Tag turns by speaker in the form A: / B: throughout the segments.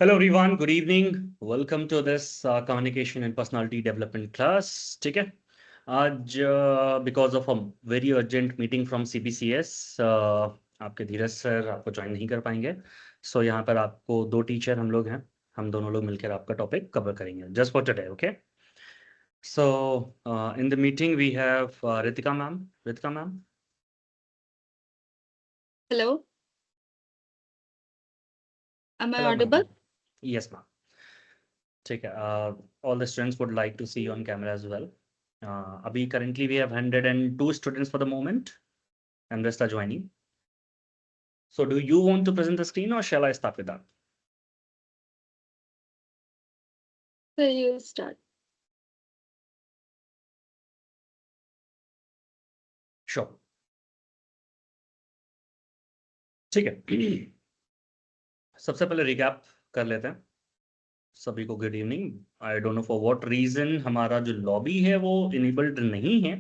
A: Hello everyone, good evening. Welcome to this communication and personality development class. ठीक है, आज because of a very urgent meeting from CBCS आपके Dheeraj sir आपको join नहीं कर पाएंगे। सो यहाँ पर आपको दो टीचर हम लोग हैं, हम दोनों लोग मिलकर आपका टॉपिक कवर करेंगे just for today. Okay, so in the meeting we have Ritika ma'am. Ritika ma'am,
B: Hello, am I
A: hello ma'am.
B: audible?
A: Yes ma'am. ठीक है, all the students would like to see on camera as well. अभी currently we have 102 students for the moment and rest are joining. So do you want to present the screen or shall I start with that?
B: So you start.
A: Sure. ठीक है, सबसे पहले recap कर लेते हैं। सभी को good evening. I don't know for what reason हमारा जो लॉबी है वो इनेबल्ड नहीं है।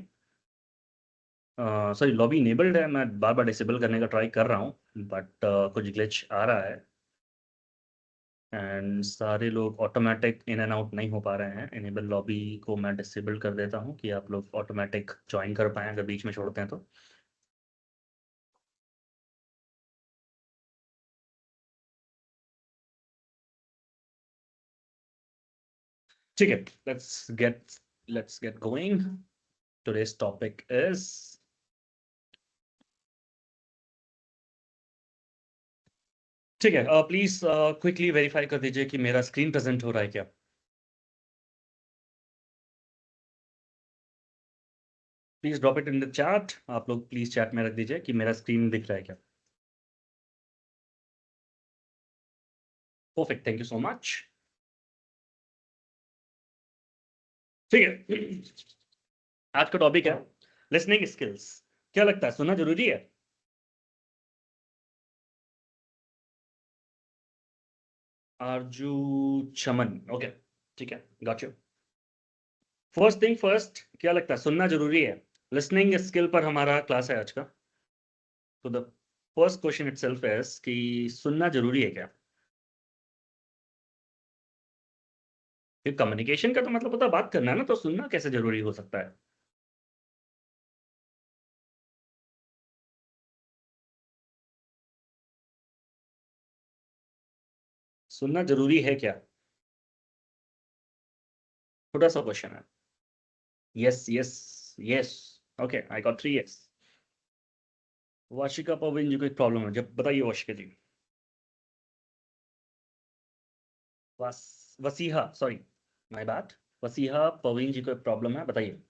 A: सॉरी, लॉबी इनेबल्ड है, मैं बार बार डिसेबल करने का ट्राई कर रहा हूँ बट कुछ ग्लिच आ रहा है एंड सारे लोग ऑटोमेटिक इन एंड आउट नहीं हो पा रहे हैं। इनेबल लॉबी को मैं डिसेबल कर देता हूँ कि आप लोग ऑटोमेटिक ज्वाइन कर पाएँ अगर बीच में छोड़ते हैं तो। ठीक है, let's get going. Today's topic is, ठीक है, प्लीज क्विकली वेरीफाई कर दीजिए कि मेरा स्क्रीन प्रेजेंट हो रहा है क्या। Please drop it in the chat. आप लोग प्लीज चैट में रख दीजिए कि मेरा स्क्रीन दिख रहा है क्या। Perfect, thank you so much. ठीक है, आज का टॉपिक है लिसनिंग स्किल्स। क्या लगता है, सुनना जरूरी है? आरजू चमन, ओके, ठीक है, got you. First thing first, क्या लगता है सुनना जरूरी है? लिसनिंग स्किल पर हमारा क्लास है आज का। तो the first question itself is कि सुनना जरूरी है क्या? कम्युनिकेशन का तो मतलब होता है बात करना है ना, तो सुनना कैसे जरूरी हो सकता है? सुनना जरूरी है क्या? छोटा सा क्वेश्चन है। Yes yes yes, okay, I got 3 yes. Vashika Pawan ji को एक प्रॉब्लम है, जब बताइए Vashika ji. Vasiha, sorry, my bad. Vasiha Pawan ji को एक प्रॉब्लम है, बताइए।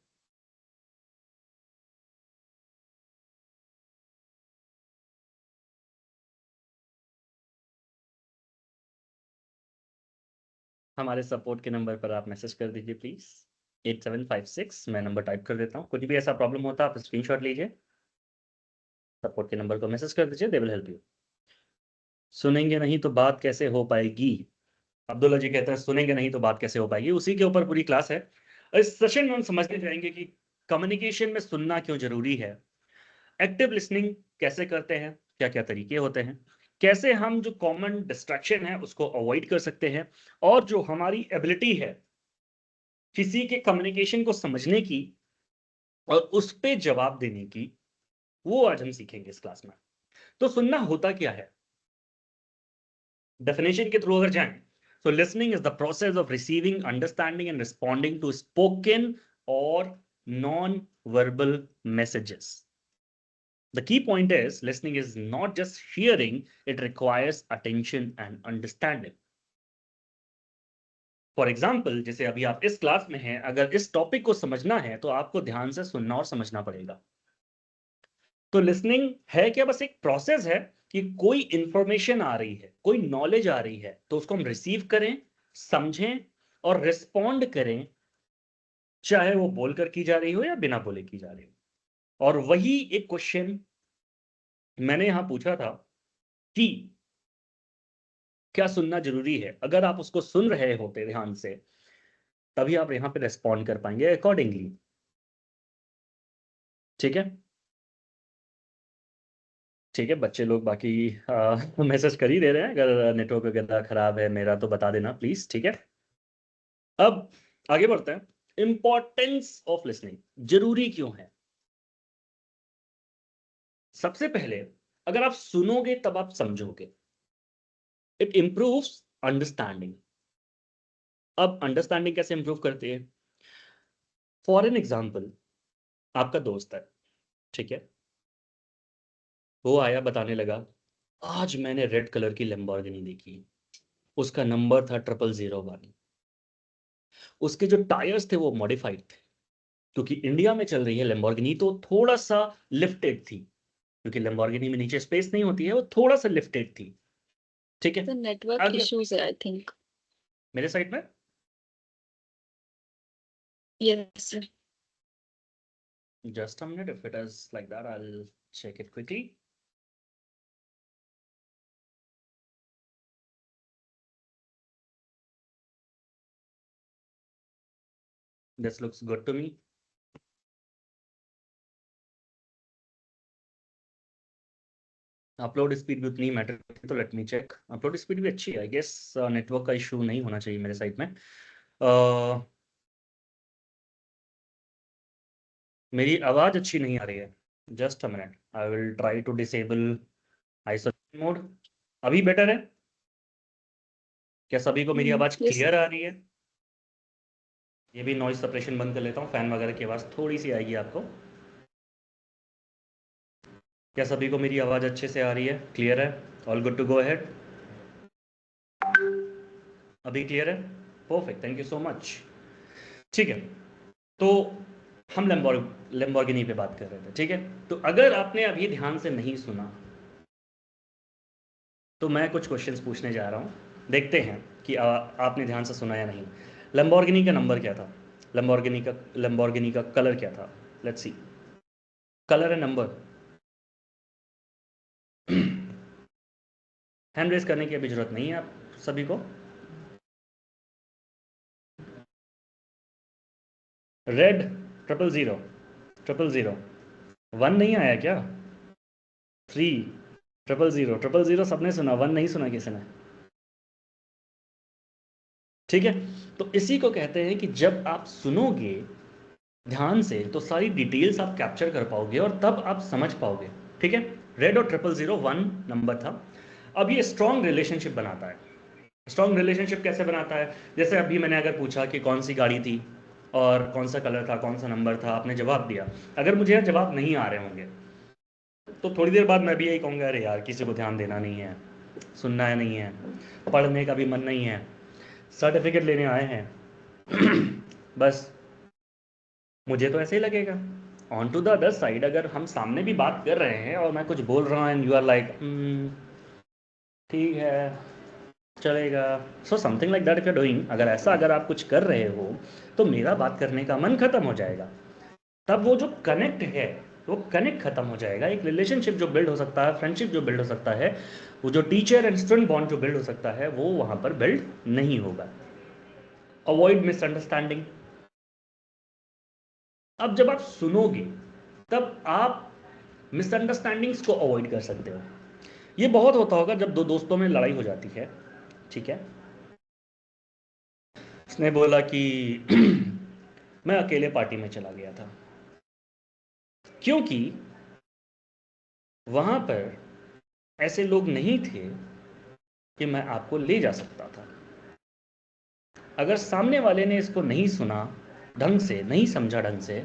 A: हमारे सपोर्ट के नंबर पर आप मैसेज कर दीजिए प्लीज, 8756। मैं नंबर टाइप कर देता हूँ। कुछ भी ऐसा प्रॉब्लम होता है आप स्क्रीनशॉट लीजिए, सपोर्ट के नंबर को मैसेज कर दीजिए, दे विल हेल्प यू। सुनेंगे नहीं तो बात कैसे हो पाएगी? अब्दुल्ला जी कहते हैं सुनेंगे नहीं तो बात कैसे हो पाएगी। उसी के ऊपर पूरी क्लास है। इस सेशन में हम समझने जाएंगे कि कम्युनिकेशन में सुनना क्यों जरूरी है, एक्टिव लिसनिंग कैसे करते हैं, क्या क्या तरीके होते हैं, कैसे हम जो कॉमन डिस्ट्रैक्शन है उसको अवॉइड कर सकते हैं, और जो हमारी एबिलिटी है किसी के कम्युनिकेशन को समझने की और उस पे जवाब देने की, वो आज हम सीखेंगे इस क्लास में। तो सुनना होता क्या है, डेफिनेशन के थ्रू अगर जाएं तो listening is the process of receiving, understanding and responding to spoken और non verbal messages. The key point is listening is not just hearing, it requires attention and understanding. For example, जैसे अभी आप इस class में हैं, अगर इस topic को समझना है तो आपको ध्यान से सुनना और समझना पड़ेगा। तो लिसनिंग है क्या, बस एक प्रोसेस है कि कोई इंफॉर्मेशन आ रही है, कोई नॉलेज आ रही है, तो उसको हम रिसीव करें, समझें और रिस्पॉन्ड करें, चाहे वो बोलकर की जा रही हो या बिना बोले की जा रही हो। और वही एक क्वेश्चन मैंने यहां पूछा था कि क्या सुनना जरूरी है। अगर आप उसको सुन रहे होते ध्यान से, तभी आप यहां पे रिस्पॉन्ड कर पाएंगे अकॉर्डिंगली। ठीक है, ठीक है, बच्चे लोग बाकी मैसेज कर ही दे रहे हैं, अगर नेटवर्क वगैरह खराब है मेरा तो बता देना प्लीज, ठीक है। अब आगे बढ़ते हैं। इंपॉर्टेंस ऑफ लिसनिंग, जरूरी क्यों है? सबसे पहले, अगर आप सुनोगे तब आप समझोगे। It improves understanding. अब अंडरस्टैंडिंग कैसे इंप्रूव करती है? फॉर एन एग्जाम्पल, आपका दोस्त है, ठीक है, वो आया बताने लगा, आज मैंने रेड कलर की लैम्बोर्गिनी देखी, उसका नंबर था 0001, उसके जो टायर्स थे वो मॉडिफाइड थे, क्योंकि इंडिया में चल रही है लैम्बोर्गिनी तो थोड़ा सा लिफ्टेड थी, क्योंकि लैम्बोर्गिनी में नीचे स्पेस नहीं होती है, वो थोड़ा सा लिफ्टेड थी, ठीक है।
B: The network
A: अगर
B: issues, I think.
A: मेरे साइड में
B: Yes, sir.
A: just a minute, if it is like that I'll check it quickly. This looks good to me. Upload speed भी उतनी मैटर करती है, तो let me check. Upload speed भी अच्छी है, आई गेस नेटवर्क का इशू नहीं होना चाहिए मेरे साइड में। मेरी आवाज अच्छी नहीं आ रही है, just a minute, I will try to disable isolation mode. अभी बेटर है क्या? सभी को मेरी आवाज
B: Yes.
A: क्लियर आ रही है? ये भी नॉइज सप्रेशन बंद कर लेता हूँ, फैन वगैरह की आवाज थोड़ी सी आएगी आपको। क्या सभी को मेरी आवाज अच्छे से आ रही है? क्लियर है? All good to go ahead? अभी क्लियर है? Perfect, thank you so much. ठीक है, तो हम लैम्बोर्गिनी पे बात कर रहे थे, ठीक है। तो अगर आपने अभी ध्यान से नहीं सुना तो मैं कुछ क्वेश्चंस पूछने जा रहा हूँ, देखते हैं कि आपने ध्यान से सुना या नहीं। लैम्बोर्गिनी का नंबर क्या था? लैम्बोर्गिनी का कलर क्या था? Let's see, colour and number. Hand raise करने की अभी जरूरत नहीं है आप सभी को। रेड 000, 1 नहीं आया क्या? 3 000, सबने सुना, 1 नहीं सुना किसी ने? ठीक है, तो इसी को कहते हैं कि जब आप सुनोगे ध्यान से तो सारी डिटेल्स आप कैप्चर कर पाओगे और तब आप समझ पाओगे, ठीक है। रेड और 000, 1 नंबर था। अब ये स्ट्रॉन्ग रिलेशनशिप बनाता है। स्ट्रॉन्ग रिलेशनशिप कैसे बनाता है? जैसे अभी मैंने अगर पूछा कि कौन सी गाड़ी थी और कौन सा कलर था, कौन सा नंबर था, आपने जवाब दिया। अगर मुझे जवाब नहीं आ रहे होंगे तो थोड़ी देर बाद मैं भी यही कहूँगा, अरे यार किसी को ध्यान देना नहीं है, सुनना है नहीं है, पढ़ने का भी मन नहीं है, सर्टिफिकेट लेने आए हैं बस मुझे तो ऐसे ही लगेगा। On to the other side, अगर हम सामने भी बात कर रहे हैं और मैं कुछ बोल रहा हूँ एंड यू आर लाइक ठीक है चलेगा, so something like that if you doing, अगर आप कुछ कर रहे हो तो मेरा बात करने का मन खत्म हो जाएगा। तब वो जो कनेक्ट है वो कनेक्ट खत्म हो जाएगा। एक रिलेशनशिप जो बिल्ड हो सकता है, फ्रेंडशिप जो बिल्ड हो सकता है, वो जो टीचर एंड स्टूडेंट बॉन्ड जो बिल्ड हो सकता है, वो वहां पर बिल्ड नहीं होगा। Avoid misunderstanding. अब जब आप सुनोगे तब आप मिसअंडरस्टैंडिंग्स को अवॉइड कर सकते हो। ये बहुत होता होगा जब दो दोस्तों में लड़ाई हो जाती है, ठीक है। उसने बोला कि मैं अकेले पार्टी में चला गया था क्योंकि वहां पर ऐसे लोग नहीं थे कि मैं आपको ले जा सकता था। अगर सामने वाले ने इसको नहीं सुना ढंग से, नहीं समझा ढंग से,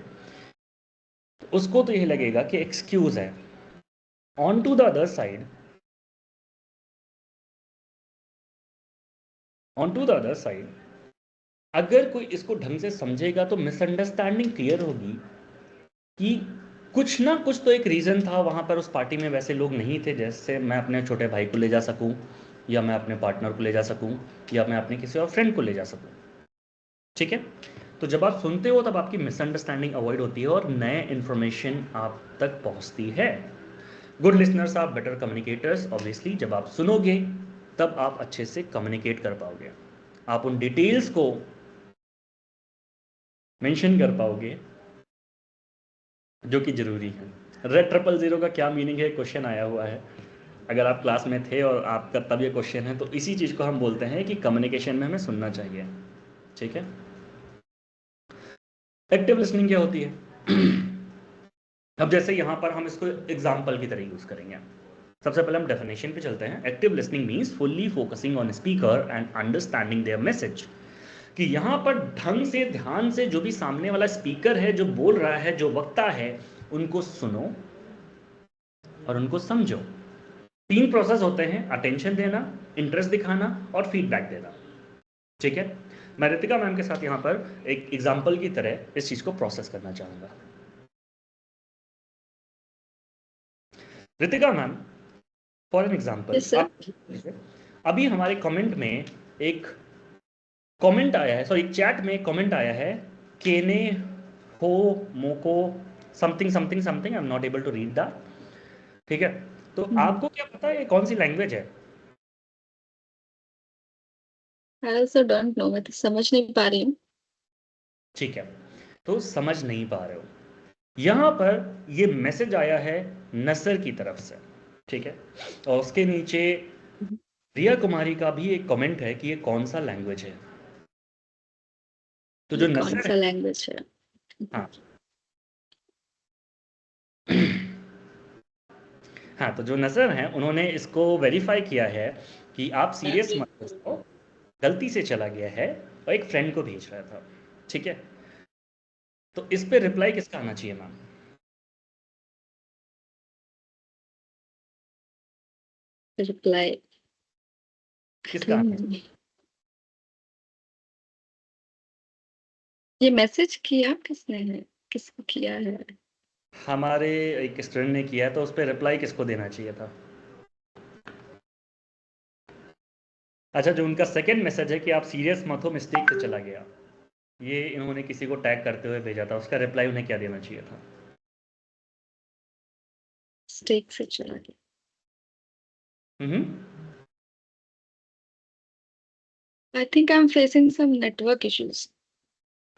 A: तो उसको तो यही लगेगा कि एक्सक्यूज है। On to the other side, on to the other side, अगर कोई इसको ढंग से समझेगा तो मिसअंडरस्टैंडिंग क्लियर होगी कि कुछ ना कुछ तो एक रीज़न था वहाँ पर, उस पार्टी में वैसे लोग नहीं थे जैसे मैं अपने छोटे भाई को ले जा सकूँ, या मैं अपने पार्टनर को ले जा सकूँ, या मैं अपने किसी और फ्रेंड को ले जा सकूँ, ठीक है। तो जब आप सुनते हो तब आपकी मिसअंडरस्टैंडिंग अवॉइड होती है और नए इन्फॉर्मेशन आप तक पहुँचती है। Good listeners are better communicators. Obviously जब आप सुनोगे तब आप अच्छे से कम्युनिकेट कर पाओगे, आप उन डिटेल्स को मेंशन कर पाओगे जो कि जरूरी है। रेड 000 का क्या मीनिंग है, क्वेश्चन आया हुआ है। अगर आप क्लास में थे और आपका तब ये क्वेश्चन है, तो इसी चीज़ को हम बोलते हैं कि कम्युनिकेशन में हमें सुनना चाहिए। ठीक है, एक्टिव लिसनिंग क्या होती है? अब जैसे यहाँ पर हम इसको एग्जाम्पल की तरह यूज करेंगे। सबसे पहले हम डेफिनेशन पे चलते हैं। Active listening means fully focusing on speaker and understanding their message. कि यहाँ पर ढंग से, ध्यान से जो भी सामने वाला स्पीकर है, जो बोल रहा है, जो वक्ता है, उनको सुनो और उनको समझो। 3 प्रोसेस होते हैं, अटेंशन देना, इंटरेस्ट दिखाना और फीडबैक देना। ठीक है, मैं रितिका मैम के साथ यहाँ पर एक एग्जाम्पल की तरह इस चीज को प्रोसेस करना चाहूंगा। Ritika ma'am, for an example,
B: Yes, sir.
A: आप अभी हमारे कमेंट में एक कमेंट आया है, सॉरी चैट में कमेंट आया है, केने हो मोको something something something, I am not able to read that. ठीक है, तो आपको क्या पता है ये कौन सी लैंग्वेज है?
B: I also don't know. मैं तो समझ नहीं पा रही हूँ.
A: ठीक है, तो समझ नहीं पा रहे हो। यहाँ पर ये मैसेज आया है नसर की तरफ से। ठीक है, और उसके नीचे रिया कुमारी का भी एक कमेंट है कि ये कौन सा लैंग्वेज है। तो जो
B: ये कौन
A: नसर
B: सा
A: है,
B: लैंग्वेज है?
A: हाँ हाँ, तो जो नसर हैं उन्होंने इसको वेरीफाई किया है कि आप सीरियस मत हो, इसको गलती से चला गया है और एक फ्रेंड को भेज रहा था। ठीक है, तो इस पे रिप्लाई किसका आना चाहिए मैम?
B: रिप्लाई
A: किसका आना चाहिए?
B: ये मैसेज किया किसने है? किसको किया है?
A: हमारे एक स्टूडेंट ने किया, तो उस पर रिप्लाई किसको देना चाहिए था? अच्छा, जो उनका सेकंड मैसेज है कि आप सीरियस मत हो, मिस्टेक से चला गया, ये इन्होंने किसी को टैग करते हुए भेजा था, उसका रिप्लाई उन्हें क्या देना चाहिए था?
B: स्टेक से चला गया. I think I'm facing some network issues.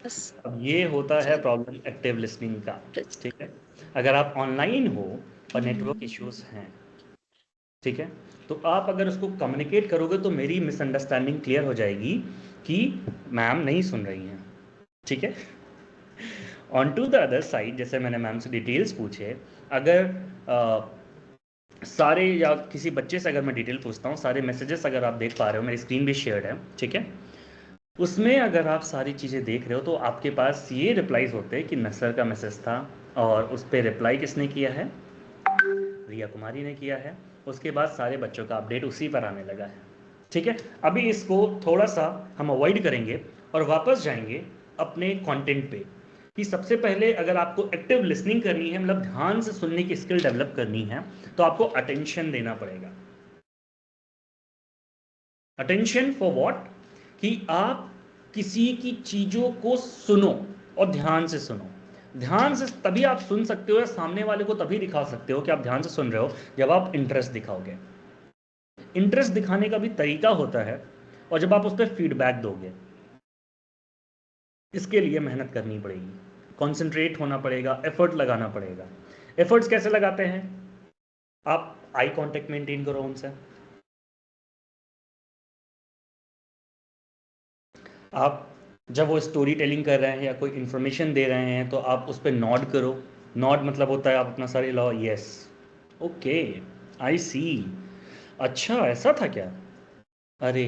B: बस.
A: अब ये होता है प्रॉब्लम एक्टिव लिसनिंग का। ठीक है, अगर आप ऑनलाइन हो और नेटवर्क इश्यूज हैं, ठीक है, तो आप अगर उसको कम्युनिकेट करोगे तो मेरी मिसअंडरस्टैंडिंग क्लियर हो जाएगी कि मैम नहीं सुन रही हैं। ठीक है, on to the other side, जैसे मैंने मैम से डिटेल्स पूछे, अगर सारे या किसी बच्चे से अगर मैं डिटेल पूछता हूँ, सारे मैसेजेस अगर आप देख पा रहे हो, मेरी स्क्रीन भी शेयर्ड है, ठीक है, उसमें अगर आप सारी चीज़ें देख रहे हो तो आपके पास ये रिप्लाईज होते हैं कि नसर का मैसेज था और उस पर रिप्लाई किसने किया है? रिया कुमारी ने किया है। उसके बाद सारे बच्चों का अपडेट उसी पर आने लगा है। ठीक है, अभी इसको थोड़ा सा हम अवॉइड करेंगे और वापस जाएंगे अपने कंटेंट पे कि सबसे पहले अगर आपको एक्टिव लिसनिंग करनी है, मतलब ध्यान से सुनने की स्किल डेवलप करनी है, तो आपको अटेंशन देना पड़ेगा। Attention for what? कि आप किसी की चीजों को सुनो और ध्यान से सुनो। ध्यान से तभी आप सुन सकते हो या सामने वाले को तभी दिखा सकते हो कि आप ध्यान से सुन रहे हो जब आप इंटरेस्ट दिखाओगे। इंटरेस्ट दिखाने का भी तरीका होता है और जब आप उस पर फीडबैक दोगे। इसके लिए मेहनत करनी पड़ेगी, कॉन्सेंट्रेट होना पड़ेगा, एफर्ट लगाना पड़ेगा। एफर्ट्स कैसे लगाते हैं? आप आई कांटेक्ट मेंटेन करो उनसे, आप जब वो स्टोरी टेलिंग कर रहे हैं या कोई इन्फॉर्मेशन दे रहे हैं तो आप उस पर नॉड करो। नॉड मतलब होता है आप अपना सारे लाओ, यस, ओके, आई सी, अच्छा ऐसा था क्या, अरे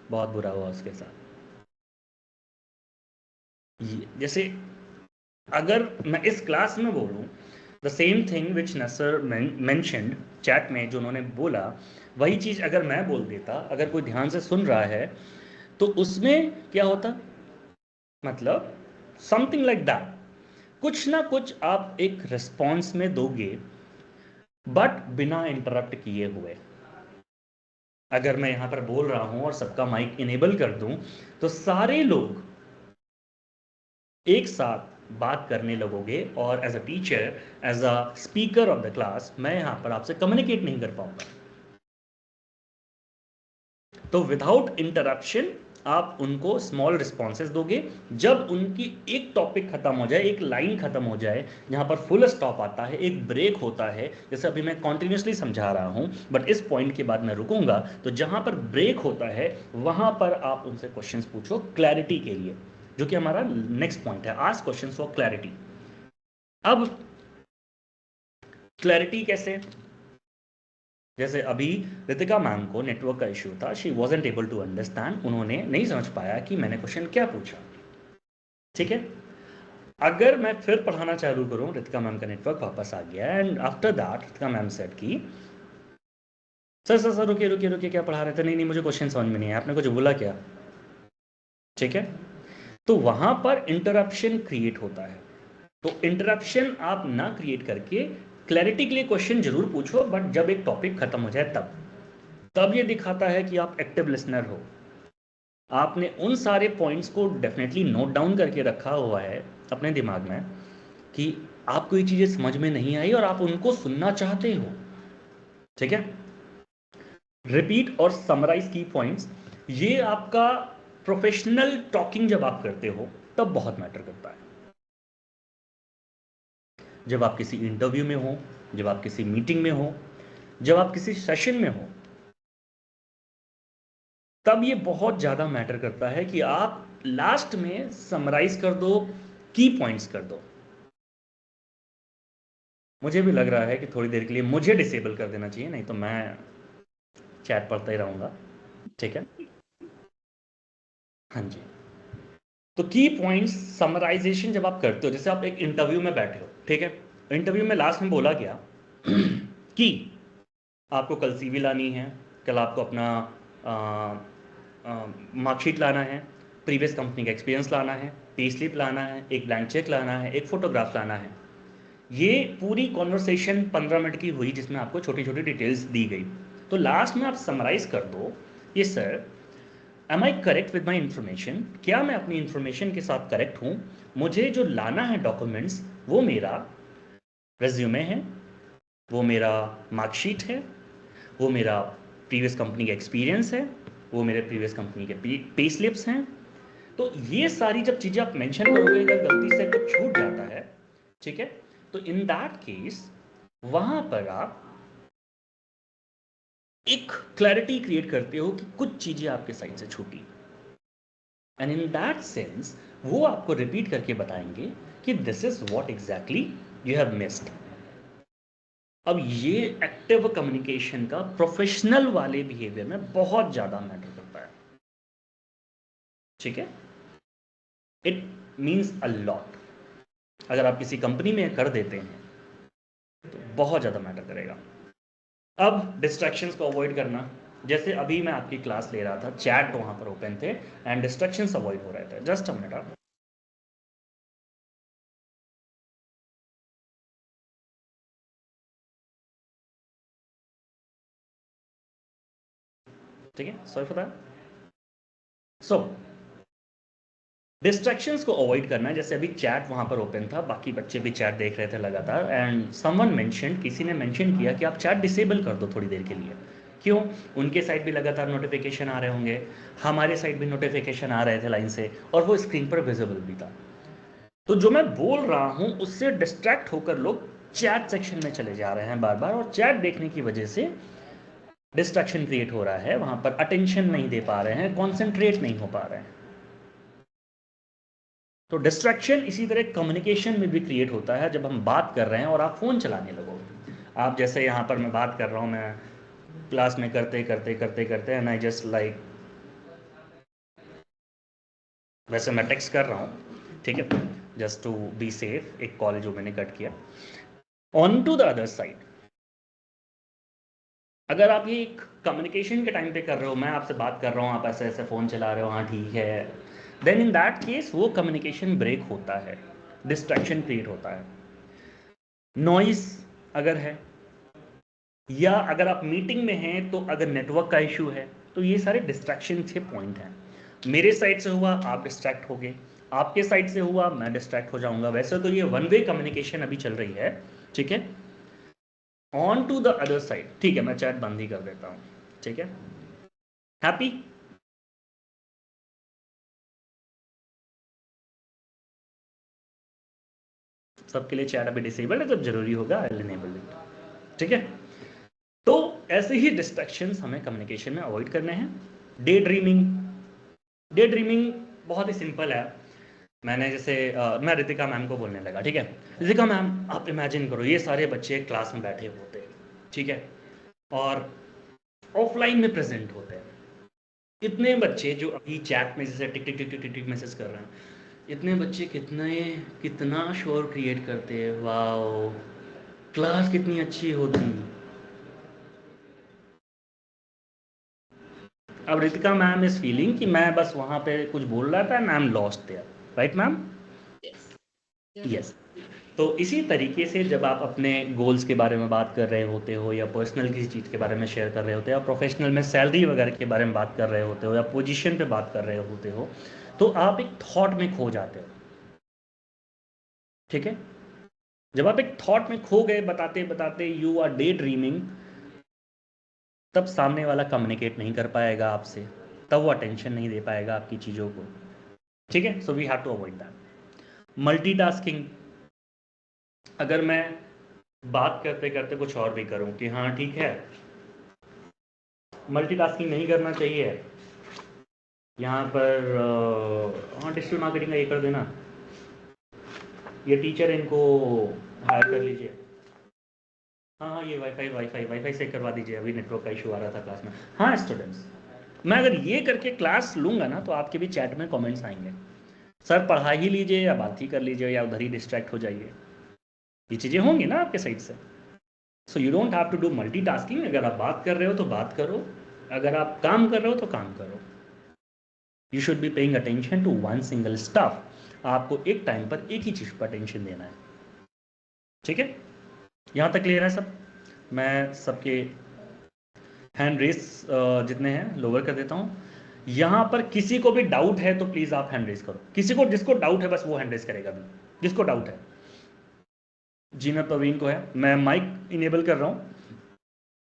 A: बहुत बुरा हुआ उसके साथ। जैसे अगर मैं इस क्लास में बोलूं the same thing which Nasar mentioned chat में, जो उन्होंने बोला वही चीज़ अगर मैं बोल देता, अगर कोई ध्यान से सुन रहा है तो उसमें क्या होता? मतलब समथिंग लाइक दैट, कुछ ना कुछ आप एक रिस्पॉन्स में दोगे, बट बिना इंटरप्ट किए हुए। अगर मैं यहां पर बोल रहा हूं और सबका माइक इनेबल कर दूं तो सारे लोग एक साथ बात करने लगोगे और as a teacher, as a speaker of the class, मैं यहां पर आपसे कम्युनिकेट नहीं कर पाऊंगा। तो विदाउट इंटरप्शन आप उनको स्मॉल रिस्पॉन्सेज दोगे। जब उनकी एक टॉपिक खत्म हो जाए, एक लाइन खत्म हो जाए, जहां पर फुल स्टॉप आता है, एक ब्रेक होता है, जैसे अभी मैं कॉन्टिन्यूसली समझा रहा हूं, बट इस पॉइंट के बाद मैं रुकूंगा, तो जहां पर ब्रेक होता है वहां पर आप उनसे क्वेश्चंस पूछो क्लैरिटी के लिए, जो कि हमारा नेक्स्ट पॉइंट है, आस्क क्वेश्चंस फॉर क्लैरिटी। अब क्लैरिटी कैसे? जैसे अभी रितिका मैम को नेटवर्क का इश्यू था, she wasn't able to understand, उन्होंने नहीं समझ पाया कि मैंने क्वेश्चन क्या पूछा। ठीक है, अगर मैं फिर पढ़ाना चालू करूं, रितिका मैम का नेटवर्क वापस आ गया, and after that Ritika ma'am said कि सर सर सर रुकिए रुकिए रुकिए, क्या पढ़ा रहे थे? नहीं नहीं, मुझे क्वेश्चन समझ में नहीं आया, आपने कुछ बोला क्या? ठीक है, तो वहां पर इंटरप्शन क्रिएट होता है। तो इंटरप्शन आप ना क्रिएट करके क्लैरिटी के लिए क्वेश्चन जरूर पूछो, बट जब एक टॉपिक खत्म हो जाए तब ये दिखाता है कि आप एक्टिव लिसनर हो। आपने उन सारे पॉइंट्स को डेफिनेटली नोट डाउन करके रखा हुआ है अपने दिमाग में कि आपको ये चीजें समझ में नहीं आई और आप उनको सुनना चाहते हो। ठीक है, रिपीट और समराइज की पॉइंट्स, ये आपका प्रोफेशनल टॉकिंग जब आप करते हो तब बहुत मैटर करता है। जब आप किसी इंटरव्यू में हो, जब आप किसी मीटिंग में हो, जब आप किसी सेशन में हो, तब ये बहुत ज्यादा मैटर करता है कि आप लास्ट में समराइज कर दो, की पॉइंट्स कर दो। मुझे भी लग रहा है कि थोड़ी देर के लिए मुझे डिसेबल कर देना चाहिए, नहीं तो मैं चैट पढ़ता ही रहूंगा। ठीक है, हाँ जी। तो की पॉइंट्स समराइजेशन जब आप करते हो, जैसे आप एक इंटरव्यू में बैठे हो, ठीक है, इंटरव्यू में लास्ट में बोला गया कि आपको कल सीवी लानी है, कल आपको अपना मार्कशीट लाना है, प्रीवियस कंपनी का एक्सपीरियंस लाना है, पे स्लिप लाना है, एक ब्लैंक चेक लाना है, एक फोटोग्राफ लाना है। ये पूरी कॉन्वर्सेशन 15 मिनट की हुई, जिसमें आपको छोटी छोटी डिटेल्स दी गई। तो लास्ट में आप समराइज कर दो, ये sir am I correct with my information, क्या मैं अपनी इन्फॉर्मेशन के साथ करेक्ट हूँ? मुझे जो लाना है डॉक्यूमेंट्स, वो मेरा रेज्यूमे है, वो मेरा मार्कशीट है, वो मेरा प्रीवियस कंपनी का एक्सपीरियंस है, वो मेरे प्रीवियस कंपनी के पे स्लिप्स हैं। तो ये सारी जब चीज़ें आप मेंशन करोगे, अगर गलती से कुछ छूट जाता है, ठीक है, तो इन दैट केस वहां पर आप एक क्लैरिटी क्रिएट करते हो कि कुछ चीज़ें आपके साइड से छूटी, एंड इन दैट सेंस वो आपको रिपीट करके बताएंगे कि this is what exactly you have missed. अब ये एक्टिव कम्युनिकेशन का प्रोफेशनल वाले बिहेवियर में बहुत ज्यादा मैटर करता है। ठीक है, इट मीन्स अ लॉट। अगर आप किसी कंपनी में कर देते हैं तो बहुत ज्यादा मैटर करेगा। अब डिस्ट्रैक्शंस को अवॉइड करना, जैसे अभी मैं आपकी क्लास ले रहा था, चैट वहां पर ओपन थे एंड डिस्ट्रैक्शंस अवॉइड हो रहे थे। जस्ट अ मिनट आप, ठीक है, sorry for that. So distractions को अवॉइड करना है। जैसे अभी चैट वहां पर ओपन था, बाकी बच्चे भी चैट देख रहे थे लगातार, एंड समवन मेंशन, किसी ने मेंशन किया कि आप चैट डिसेबल कर दो थोड़ी देर के लिए। क्यों? उनके साइड भी लगातार नोटिफिकेशन आ रहे होंगे, हमारे साइड भी नोटिफिकेशन आ रहे थे लाइन से, और वो स्क्रीन पर विजिबल भी था। तो जो मैं बोल रहा हूं उससे डिस्ट्रैक्ट होकर लोग चैट सेक्शन में चले जा रहे हैं बार बार, और चैट देखने की वजह से डिस्ट्रैक्शन क्रिएट हो रहा है, वहां पर अटेंशन नहीं दे पा रहे हैं, कॉन्सेंट्रेट नहीं हो पा रहे हैं। तो डिस्ट्रैक्शन इसी तरह कम्युनिकेशन में भी क्रिएट होता है जब हम बात कर रहे हैं और आप फ़ोन चलाने लगो। आप जैसे यहाँ पर मैं बात कर रहा हूँ, मैं क्लास में करते करते करते करते एंड आई जस्ट लाइक, वैसे मैं टेक्स्ट कर रहा हूँ, ठीक है, जस्ट टू बी सेफ, एक कॉल जो मैंने कट किया। On to the other side, अगर आप ये एक कम्युनिकेशन के टाइम पे कर रहे हो, मैं आपसे बात कर रहा हूँ, आप ऐसे ऐसे फ़ोन चला रहे हो, हाँ ठीक है, देन इन दैट केस वो कम्युनिकेशन ब्रेक होता है, डिस्ट्रैक्शन क्रिएट होता है। नॉइस अगर है, या अगर आप मीटिंग में हैं तो अगर नेटवर्क का इशू है, तो ये सारे डिस्ट्रैक्शन के पॉइंट हैं। मेरे साइड से हुआ आप डिस्ट्रैक्ट हो गए, आपके साइड से हुआ मैं डिस्ट्रैक्ट हो जाऊंगा। वैसे तो ये वन वे कम्युनिकेशन अभी चल रही है, ठीक है। On to the other side, ठीक है, मैं चैट बंद ही कर देता हूँ, ठीक है। हैप्पी? सबके लिए चैट अभी डिसेबल्ड है, जब जरूरी होगा आई विल एनेबल इट। ठीक है, तो ऐसे ही डिस्ट्रैक्शंस हमें कम्युनिकेशन में अवॉइड करने हैं। डे ड्रीमिंग बहुत ही सिंपल है। मैंने जैसे मैं रितिका मैम को बोलने लगा, ठीक है, रितिका मैम आप इमेजिन करो ये सारे बच्चे क्लास में बैठे होते हैं, ठीक है, और ऑफलाइन में प्रेजेंट होते हैं। इतने बच्चे जो अभी चैट में जैसे टिक टिक टिक टिक टिक टिक मैसेज कर रहे हैं, इतने बच्चे कितना शोर क्रिएट करते हैं। वाओ, क्लास कितनी अच्छी होती। अब रितिका मैम इज फीलिंग कि मैं बस वहां पे कुछ बोल रहा था, ma'am lost their, right ma'am?
B: Yes.
A: Yes. तो इसी तरीके से जब आप अपने गोल्स के बारे में बात कर रहे होते हो, या पर्सनल किसी चीज़ के बारे में शेयर कर रहे होते हो, या प्रोफेशनल में सैलरी वगैरह के बारे में बात कर रहे होते हो, या पोजीशन पे बात कर रहे होते हो, तो आप एक थॉट में खो जाते हो। ठीक है, जब आप एक थॉट में खो गए बताते बताते, यू आर डे ड्रीमिंग, तब सामने वाला कम्युनिकेट नहीं कर पाएगा आपसे, तब वो अटेंशन नहीं दे पाएगा आपकी चीज़ों को। ठीक है, so we have to avoid that. Multitasking, अगर मैं बात करते करते कुछ और भी करूं कि हाँ ठीक है, मल्टीटास्किंग नहीं करना चाहिए। यहाँ पर हाँ डिजिटल मार्केटिंग का ये कर देना, ये टीचर इनको हायर कर लीजिए। हाँ हाँ, ये वाईफाई वाईफाई वाईफाई से करवा दीजिए, अभी नेटवर्क का इशू आ रहा था क्लास में। हाँ स्टूडेंट्स, मैं अगर ये करके क्लास लूँगा ना, तो आपके भी चैट में कमेंट्स आएंगे, सर पढ़ा ही लीजिए या बात ही कर लीजिए या उधर ही डिस्ट्रैक्ट हो जाइए। ये चीज़ें होंगी ना आपके साइड से। So you don't have to do multitasking. अगर आप बात कर रहे हो तो बात करो, अगर आप काम कर रहे हो तो काम करो। You should be paying attention to one single stuff. आपको एक टाइम पर एक ही चीज़ पर अटेंशन देना है। ठीक है, यहाँ तक क्लियर है सब? मैं सबके हैंड रेस जितने हैं लोअर कर देता हूँ। यहाँ पर किसी को भी डाउट है तो प्लीज़ आप हैंड रेस करो। किसी को, जिसको डाउट है बस वो हैंड रेस करेगा भी, जिसको डाउट है। जी मैं प्रवीण को है, मैं माइक इनेबल कर रहा हूँ,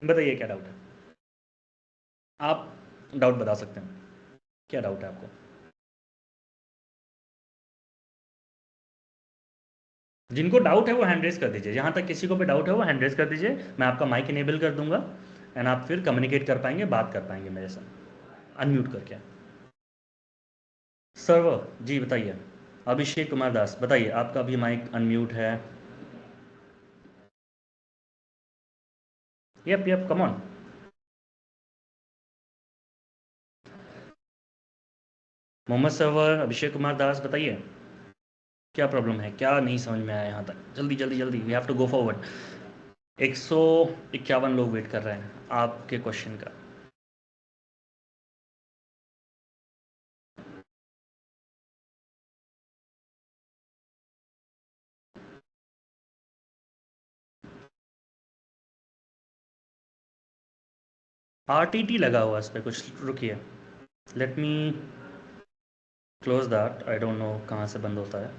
A: बताइए क्या डाउट है। आप डाउट बता सकते हैं, क्या डाउट है आपको? जिनको डाउट है वो हैंड रेस कर दीजिए। जहाँ तक किसी को भी डाउट है वो हैंड रेस कर दीजिए, मैं आपका माइक इनेबल कर दूंगा एंड आप फिर कम्युनिकेट कर पाएंगे, बात कर पाएंगे मेरे साथ अनम्यूट करके। सर्वर जी बताइए। अभिषेक कुमार दास बताइए, आपका भी माइक अनम्यूट है। Yup yup come on. Mohammad Sarwar, Abhishek Kumar Das बताइए क्या प्रॉब्लम है, क्या नहीं समझ में आया यहाँ तक? जल्दी जल्दी जल्दी, we have to go forward. 151 लोग वेट कर रहे हैं आपके क्वेश्चन का। RTT लगा हुआ इस पर कुछ, रुकिए, let me close that. I don't no कहाँ से बंद होता है।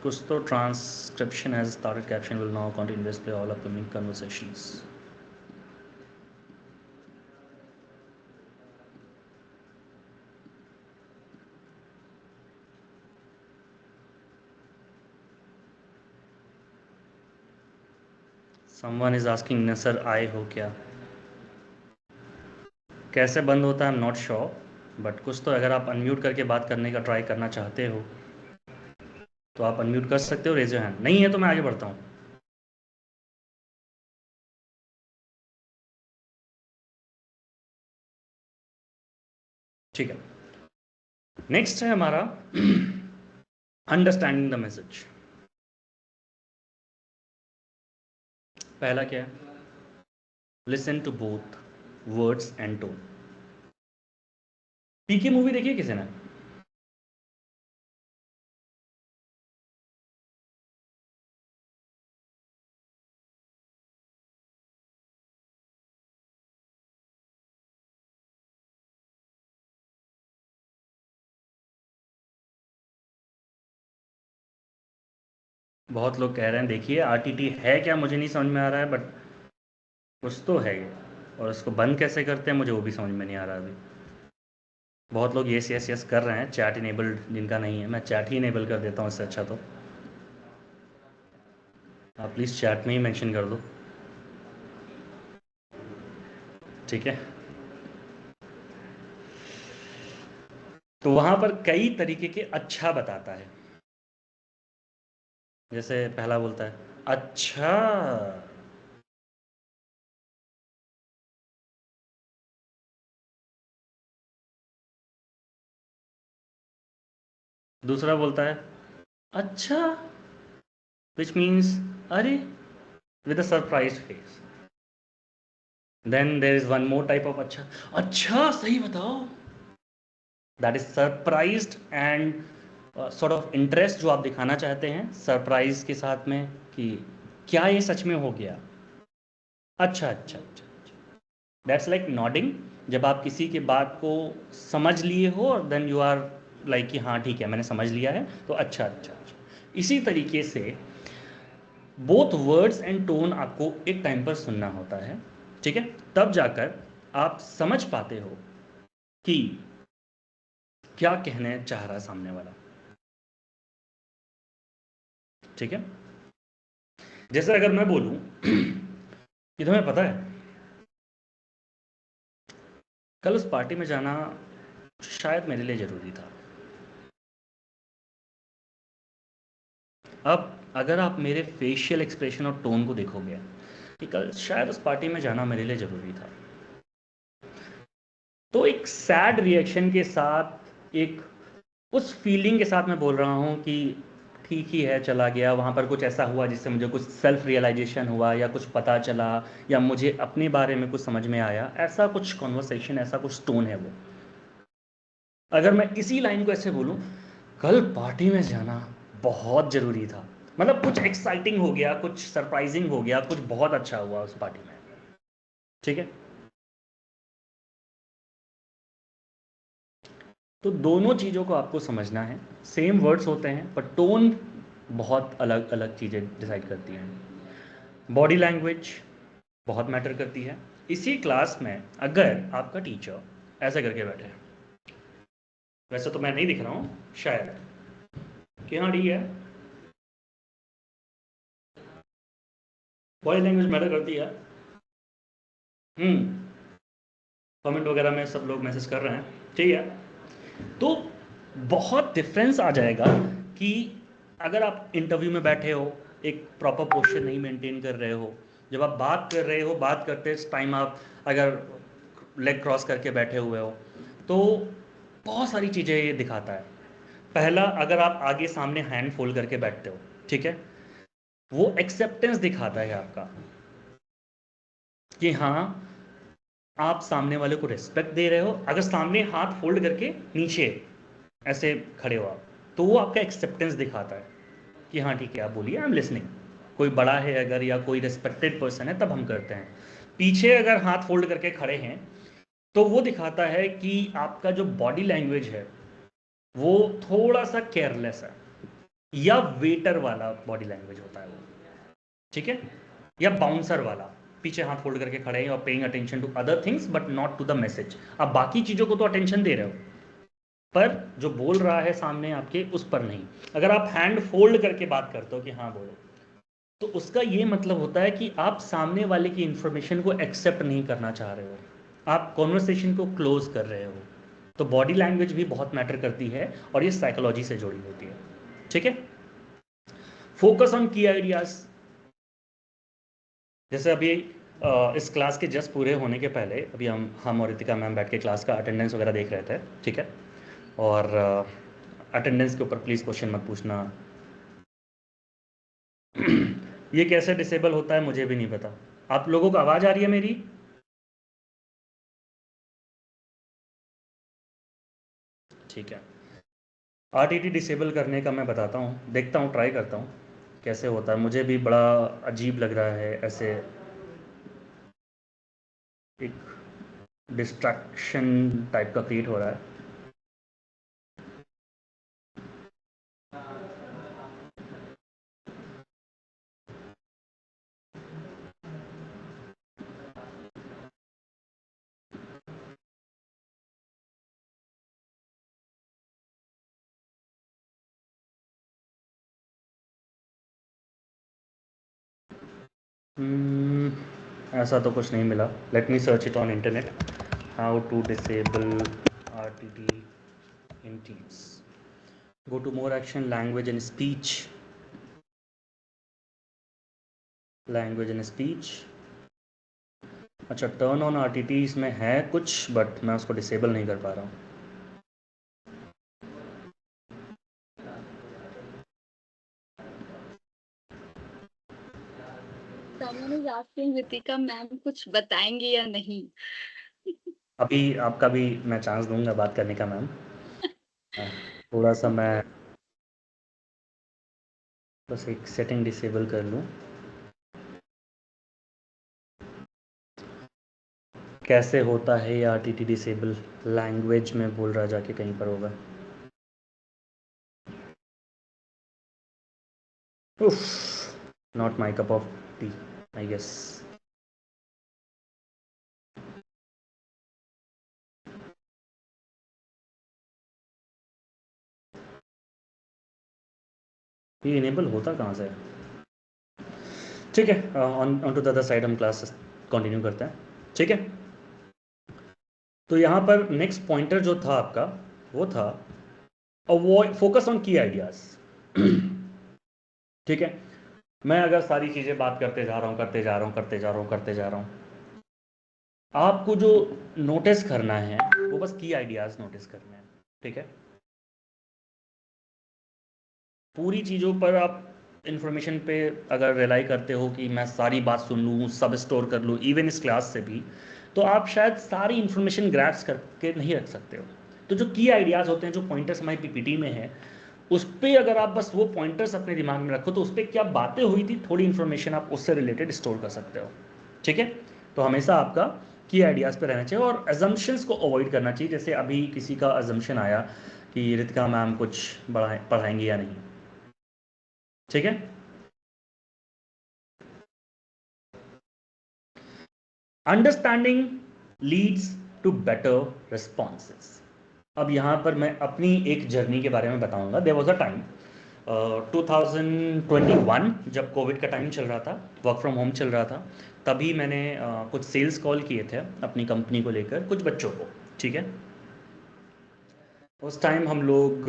A: कुछ तो transcription has started, caption will now continue display all upcoming conversations. Someone is asking न सर आए हो क्या? कैसे बंद होता है I am not sure, but कुछ तो, अगर आप अनम्यूट करके बात करने का ट्राई करना चाहते हो तो आप अनम्यूट कर सकते हो, रेज योर हैंड। नहीं है तो मैं आगे बढ़ता हूँ। ठीक है, नेक्स्ट है हमारा अंडरस्टैंडिंग द मैसेज। पहला क्या है? Listen to both words and tone. PK movie देखिए किसी ने? बहुत लोग कह रहे हैं देखिए। RTT है क्या मुझे नहीं समझ में आ रहा है, बट कुछ तो है ये, और इसको बंद कैसे करते हैं मुझे वो भी समझ में नहीं आ रहा अभी। बहुत लोग यस यस यस कर रहे हैं, चैट इनेबल्ड जिनका नहीं है, मैं चैट ही इनेबल कर देता हूँ इससे अच्छा। तो आप प्लीज़ चैट में ही मेंशन कर दो, ठीक है। तो वहाँ पर कई तरीके के अच्छा बताता है। जैसे पहला बोलता है अच्छा, दूसरा बोलता है अच्छा, विच मीन्स अरे, with a surprise face. Then there is one more type of अच्छा, अच्छा सही बताओ, that is surprised and sort of interest जो आप दिखाना चाहते हैं सरप्राइज के साथ में, कि क्या ये सच में हो गया, अच्छा अच्छा अच्छा। दैट्स लाइक नॉडिंग, जब आप किसी की बात को समझ लिए हो और देन यू आर लाइक कि हाँ ठीक है मैंने समझ लिया है, तो अच्छा अच्छा अच्छा। इसी तरीके से बोथ वर्ड्स एंड टोन आपको एक टाइम पर सुनना होता है, ठीक है। तब जाकर आप समझ पाते हो कि क्या कहने चाह रहा है सामने वाला, ठीक है। जैसे अगर मैं बोलूं कि तुम्हें पता है कल उस पार्टी में जाना शायद मेरे लिए ज़रूरी था। अब अगर आप मेरे फेशियल एक्सप्रेशन और टोन को देखोगे कि कल शायद उस पार्टी में जाना मेरे लिए ज़रूरी था, तो एक सैड रिएक्शन के साथ, एक उस फीलिंग के साथ मैं बोल रहा हूँ कि ठीक ही है, चला गया, वहाँ पर कुछ ऐसा हुआ जिससे मुझे कुछ सेल्फ रियलाइजेशन हुआ या कुछ पता चला या मुझे अपने बारे में कुछ समझ में आया, ऐसा कुछ कॉन्वर्सेशन, ऐसा कुछ टोन है वो। अगर मैं इसी लाइन को ऐसे बोलूं, कल पार्टी में जाना बहुत ज़रूरी था, मतलब कुछ एक्साइटिंग हो गया, कुछ सरप्राइजिंग हो गया, कुछ बहुत अच्छा हुआ उस पार्टी में, ठीक है। तो दोनों चीज़ों को आपको समझना है, सेम वर्ड्स होते हैं पर टोन बहुत अलग अलग चीज़ें डिसाइड करती हैं। बॉडी लैंग्वेज बहुत मैटर करती है। इसी क्लास में अगर आपका टीचर ऐसे करके बैठे हैं, वैसे तो मैं नहीं दिख रहा हूँ शायद, कि हाँ ठीक है, बॉडी लैंग्वेज मैटर करती है। कमेंट वगैरह में सब लोग मैसेज कर रहे हैं, ठीक है। तो बहुत डिफरेंस आ जाएगा कि अगर आप इंटरव्यू में बैठे हो, एक प्रॉपर पोस्चर नहीं मेंटेन कर रहे हो, जब आप बात कर रहे हो, बात करते टाइम आप अगर लेग क्रॉस करके बैठे हुए हो, तो बहुत सारी चीज़ें ये दिखाता है। पहला, अगर आप आगे सामने हैंड फोल्ड करके बैठते हो, ठीक है, वो एक्सेप्टेंस दिखाता है आपका कि हाँ आप सामने वाले को रिस्पेक्ट दे रहे हो। अगर सामने हाथ फोल्ड करके नीचे ऐसे खड़े हो आप, तो वो आपका एक्सेप्टेंस दिखाता है कि हाँ ठीक है आप बोलिए, आई एम लिसनिंग। कोई बड़ा है अगर या कोई रिस्पेक्टेड पर्सन है तब हम करते हैं। पीछे अगर हाथ फोल्ड करके खड़े हैं तो वो दिखाता है कि आपका जो बॉडी लैंग्वेज है वो थोड़ा सा केयरलेस है, या वेटर वाला बॉडी लैंग्वेज होता है वो, ठीक है, या बाउंसर वाला, पीछे हाथ फोल्ड करके खड़े हैं और paying attention to other things but not to the message. आप बाकी चीज़ों को तो अटेंशन दे रहे हो पर जो बोल रहा है सामने आपके उस पर नहीं। अगर आप हैंड फोल्ड करके बात करते हो कि हाँ बोलो, तो उसका ये मतलब होता है कि आप सामने वाले की इंफॉर्मेशन को एक्सेप्ट नहीं करना चाह रहे हो, आप कॉन्वर्सेशन को क्लोज कर रहे हो। तो बॉडी लैंग्वेज भी बहुत मैटर करती है और ये साइकोलॉजी से जुड़ी होती है, ठीक है। फोकस ऑन की आइडियाज, जैसे अभी इस क्लास के जस्ट पूरे होने के पहले अभी हम और रितिका मैम बैठ के क्लास का अटेंडेंस वगैरह देख रहे थे, ठीक है। और अटेंडेंस के ऊपर प्लीज़ क्वेश्चन मत पूछना। ये कैसे डिसेबल होता है मुझे भी नहीं पता। आप लोगों को आवाज़ आ रही है मेरी? ठीक है। आरटीटी डिसेबल करने का मैं बताता हूँ, देखता हूँ, ट्राई करता हूँ कैसे होता है। मुझे भी बड़ा अजीब लग रहा है, ऐसे एक डिस्ट्रैक्शन टाइप का क्रिएट हो रहा है। ऐसा तो कुछ नहीं मिला. Let me search it on internet. How to disable RTT in Teams. Go to more action, language and speech. Language and speech. अच्छा, टर्न ऑन RTT इसमें है कुछ, बट मैं उसको डिसेबल नहीं कर पा रहा हूँ.
B: Someone is asking Ritika ma'am कुछ बताएंगे या नहीं?
A: अभी आपका भी मैं चांस दूंगा बात करने का मैम. थोड़ा सा मैं बस एक सेटिंग डिसेबल कर लूँ. कैसे होता है ये RTT डिसेबल? लैंग्वेज में बोल रहा जाके कहीं पर होगा. Not my cup of tea I guess. ये इनेबल होता कहाँ से है? ठीक है, on to the other side हम क्लास कंटिन्यू करते हैं. ठीक है, तो यहाँ पर नेक्स्ट पॉइंटर जो था आपका वो था अवॉइड फोकस ऑन की आइडियाज. ठीक है, मैं अगर सारी चीज़ें बात करते जा रहा हूँ करते जा रहा हूँ करते जा रहा हूँ करते जा रहा हूँ, आपको जो नोटिस करना है वो बस की आइडियाज नोटिस करने हैं. ठीक है, पूरी चीज़ों पर आप इन्फॉर्मेशन पे अगर रिलाई करते हो कि मैं सारी बात सुन लूँ, सब स्टोर कर लूँ, इवन इस क्लास से भी, तो आप शायद सारी इन्फॉर्मेशन ग्रैप्स करके नहीं रख सकते हो. तो जो की आइडियाज़ होते हैं, जो पॉइंटर्स हमारी PPT में है, उस पर अगर आप बस वो पॉइंटर्स अपने दिमाग में रखो तो उस पर क्या बातें हुई थी, थोड़ी इन्फॉर्मेशन आप उससे रिलेटेड स्टोर कर सकते हो. ठीक है, तो हमेशा आपका की आइडियाज़ पे रहना चाहिए और एजम्पशंस को अवॉइड करना चाहिए. जैसे अभी किसी का एजम्पशन आया कि रितिका मैम कुछ पढ़ाएंगी या नहीं. ठीक है, understanding leads to better responses. अब यहाँ पर मैं अपनी एक जर्नी के बारे में बताऊंगा. देयर वाज अ टाइम 2021 जब कोविड का टाइम चल रहा था, वर्क फ्रॉम होम चल रहा था, तभी मैंने कुछ सेल्स कॉल किए थे अपनी कंपनी को लेकर कुछ बच्चों को. ठीक है, उस टाइम हम लोग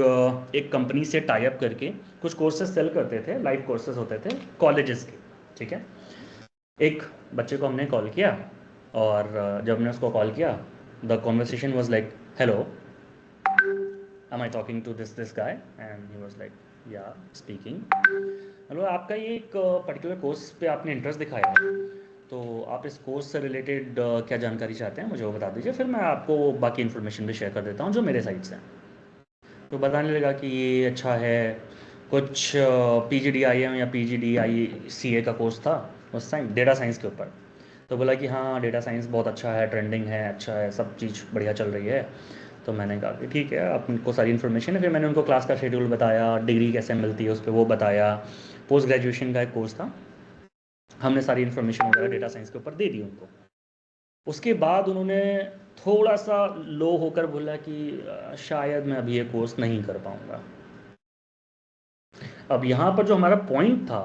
A: एक कंपनी से टाई अप करके कुछ कोर्सेज सेल करते थे, लाइव कोर्सेज होते थे कॉलेजेस के. ठीक है, एक बच्चे को हमने कॉल किया और जब हमने उसको कॉल किया, the conversation was like, hello, am I talking to this guy? And he was like, yeah, speaking. Hello, आपका ये एक पर्टिकुलर कोर्स पे आपने इंटरेस्ट दिखाया है, तो आप इस कोर्स से रिलेटेड क्या जानकारी चाहते हैं, मुझे वो बता दीजिए, फिर मैं आपको बाकी इन्फॉर्मेशन भी शेयर कर देता हूँ जो मेरे साइड से. तो बताने लगा कि ये अच्छा है, कुछ PGDIM या PGDICA का कोर्स था उस टाइम, डेटा साइंस के ऊपर. तो बोला कि हाँ, डेटा साइंस बहुत अच्छा है, ट्रेंडिंग है, अच्छा है, सब चीज़ बढ़िया चल रही है. तो मैंने कहा कि ठीक है, आपको सारी इन्फॉर्मेशन है. फिर मैंने उनको क्लास का शेड्यूल बताया, डिग्री कैसे मिलती है उस पर वो बताया, पोस्ट ग्रेजुएशन का एक कोर्स था, हमने सारी इन्फॉर्मेशन वगैरह डेटा साइंस के ऊपर दे दी उनको. उसके बाद उन्होंने थोड़ा सा लो होकर बोला कि शायद मैं अभी ये कोर्स नहीं कर पाऊँगा. अब यहाँ पर जो हमारा पॉइंट था,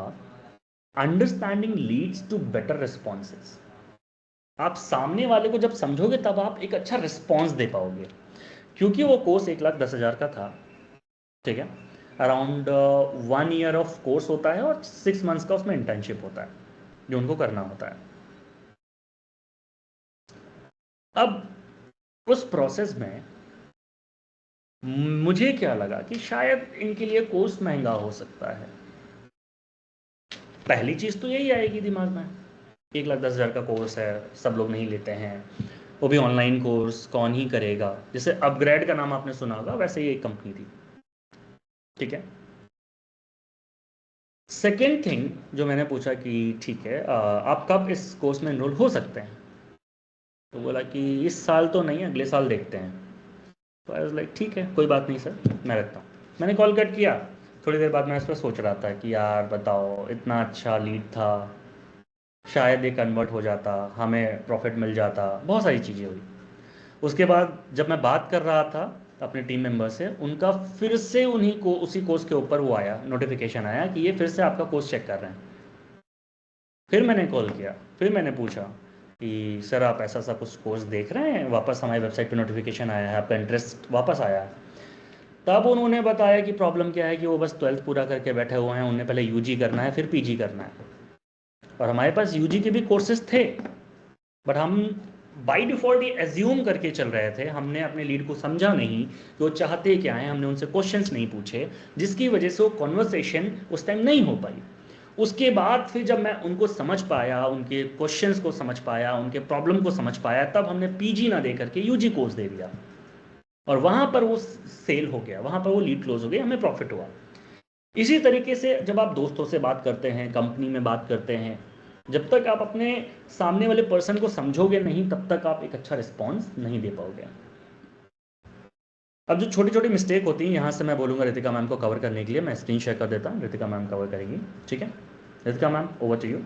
A: understanding leads to better responses. आप सामने वाले को जब समझोगे तब आप एक अच्छा रिस्पॉन्स दे पाओगे. क्योंकि वो कोर्स 1,10,000 का था. ठीक है, अराउंड 1 ईयर ऑफ कोर्स होता है और 6 मंथ्स का उसमें इंटर्नशिप होता है जो उनको करना होता है. अब उस प्रोसेस में मुझे क्या लगा कि शायद इनके लिए कोर्स महंगा हो सकता है. पहली चीज़ तो यही आएगी दिमाग में, 1,10,000 का कोर्स है, सब लोग नहीं लेते हैं, वो भी ऑनलाइन कोर्स, कौन ही करेगा. जैसे अपग्रेड का नाम आपने सुना होगा, वैसे ही एक कंपनी थी. ठीक है, सेकेंड थिंग जो मैंने पूछा कि ठीक है, आप कब इस कोर्स में एनरोल हो सकते हैं. तो बोला कि इस साल तो नहीं, अगले साल देखते हैं. तो आई वाज लाइक ठीक है, कोई बात नहीं सर, मैं रखता हूँ. मैंने कॉल कट किया. थोड़ी देर बाद मैं इस पर सोच रहा था कि यार बताओ, इतना अच्छा लीड था, शायद ये कन्वर्ट हो जाता, हमें प्रॉफिट मिल जाता, बहुत सारी चीज़ें हुई. उसके बाद जब मैं बात कर रहा था अपने टीम मेंबर से, उनका फिर से उन्हीं को उसी कोर्स के ऊपर वो आया, नोटिफिकेशन आया कि ये फिर से आपका कोर्स चेक कर रहे हैं. फिर मैंने कॉल किया, फिर मैंने पूछा कि सर आप ऐसा सा कुछ कोर्स देख रहे हैं, वापस हमारी वेबसाइट पे नोटिफिकेशन आया है, आपका इंटरेस्ट वापस आया है। तब उन्होंने बताया कि प्रॉब्लम क्या है कि वो बस 12th पूरा करके बैठे हुए हैं, उन्हें पहले यूजी करना है फिर पीजी करना है। और हमारे पास यूजी के भी कोर्सेज थे, बट हम बाय डिफ़ॉल्ट ये एज्यूम करके चल रहे थे, हमने अपने लीड को समझा नहीं कि वो चाहते क्या हैं, हमने उनसे क्वेश्चंस नहीं पूछे, जिसकी वजह से वो कॉन्वर्सेशन उस टाइम नहीं हो पाई। उसके बाद फिर जब मैं उनको समझ पाया, उनके क्वेश्चंस को समझ पाया, उनके प्रॉब्लम को समझ पाया, तब हमने पीजी ना दे करके यूजी कोर्स दे दिया, और वहाँ पर वो सेल हो गया, वहाँ पर वो लीड क्लोज हो गई, हमें प्रॉफिट हुआ। इसी तरीके से जब आप दोस्तों से बात करते हैं, कंपनी में बात करते हैं, जब तक आप अपने सामने वाले पर्सन को समझोगे नहीं, तब तक आप एक अच्छा रिस्पॉन्स नहीं दे पाओगे। अब जो छोटी छोटी मिस्टेक होती हैं, यहाँ से मैं बोलूँगा रितिका मैम को कवर करने के लिए, मैं स्क्रीन शेयर कर देता हूँ, रितिका मैम कवर करेंगी, ठीक है। Ritika ma'am, over to you.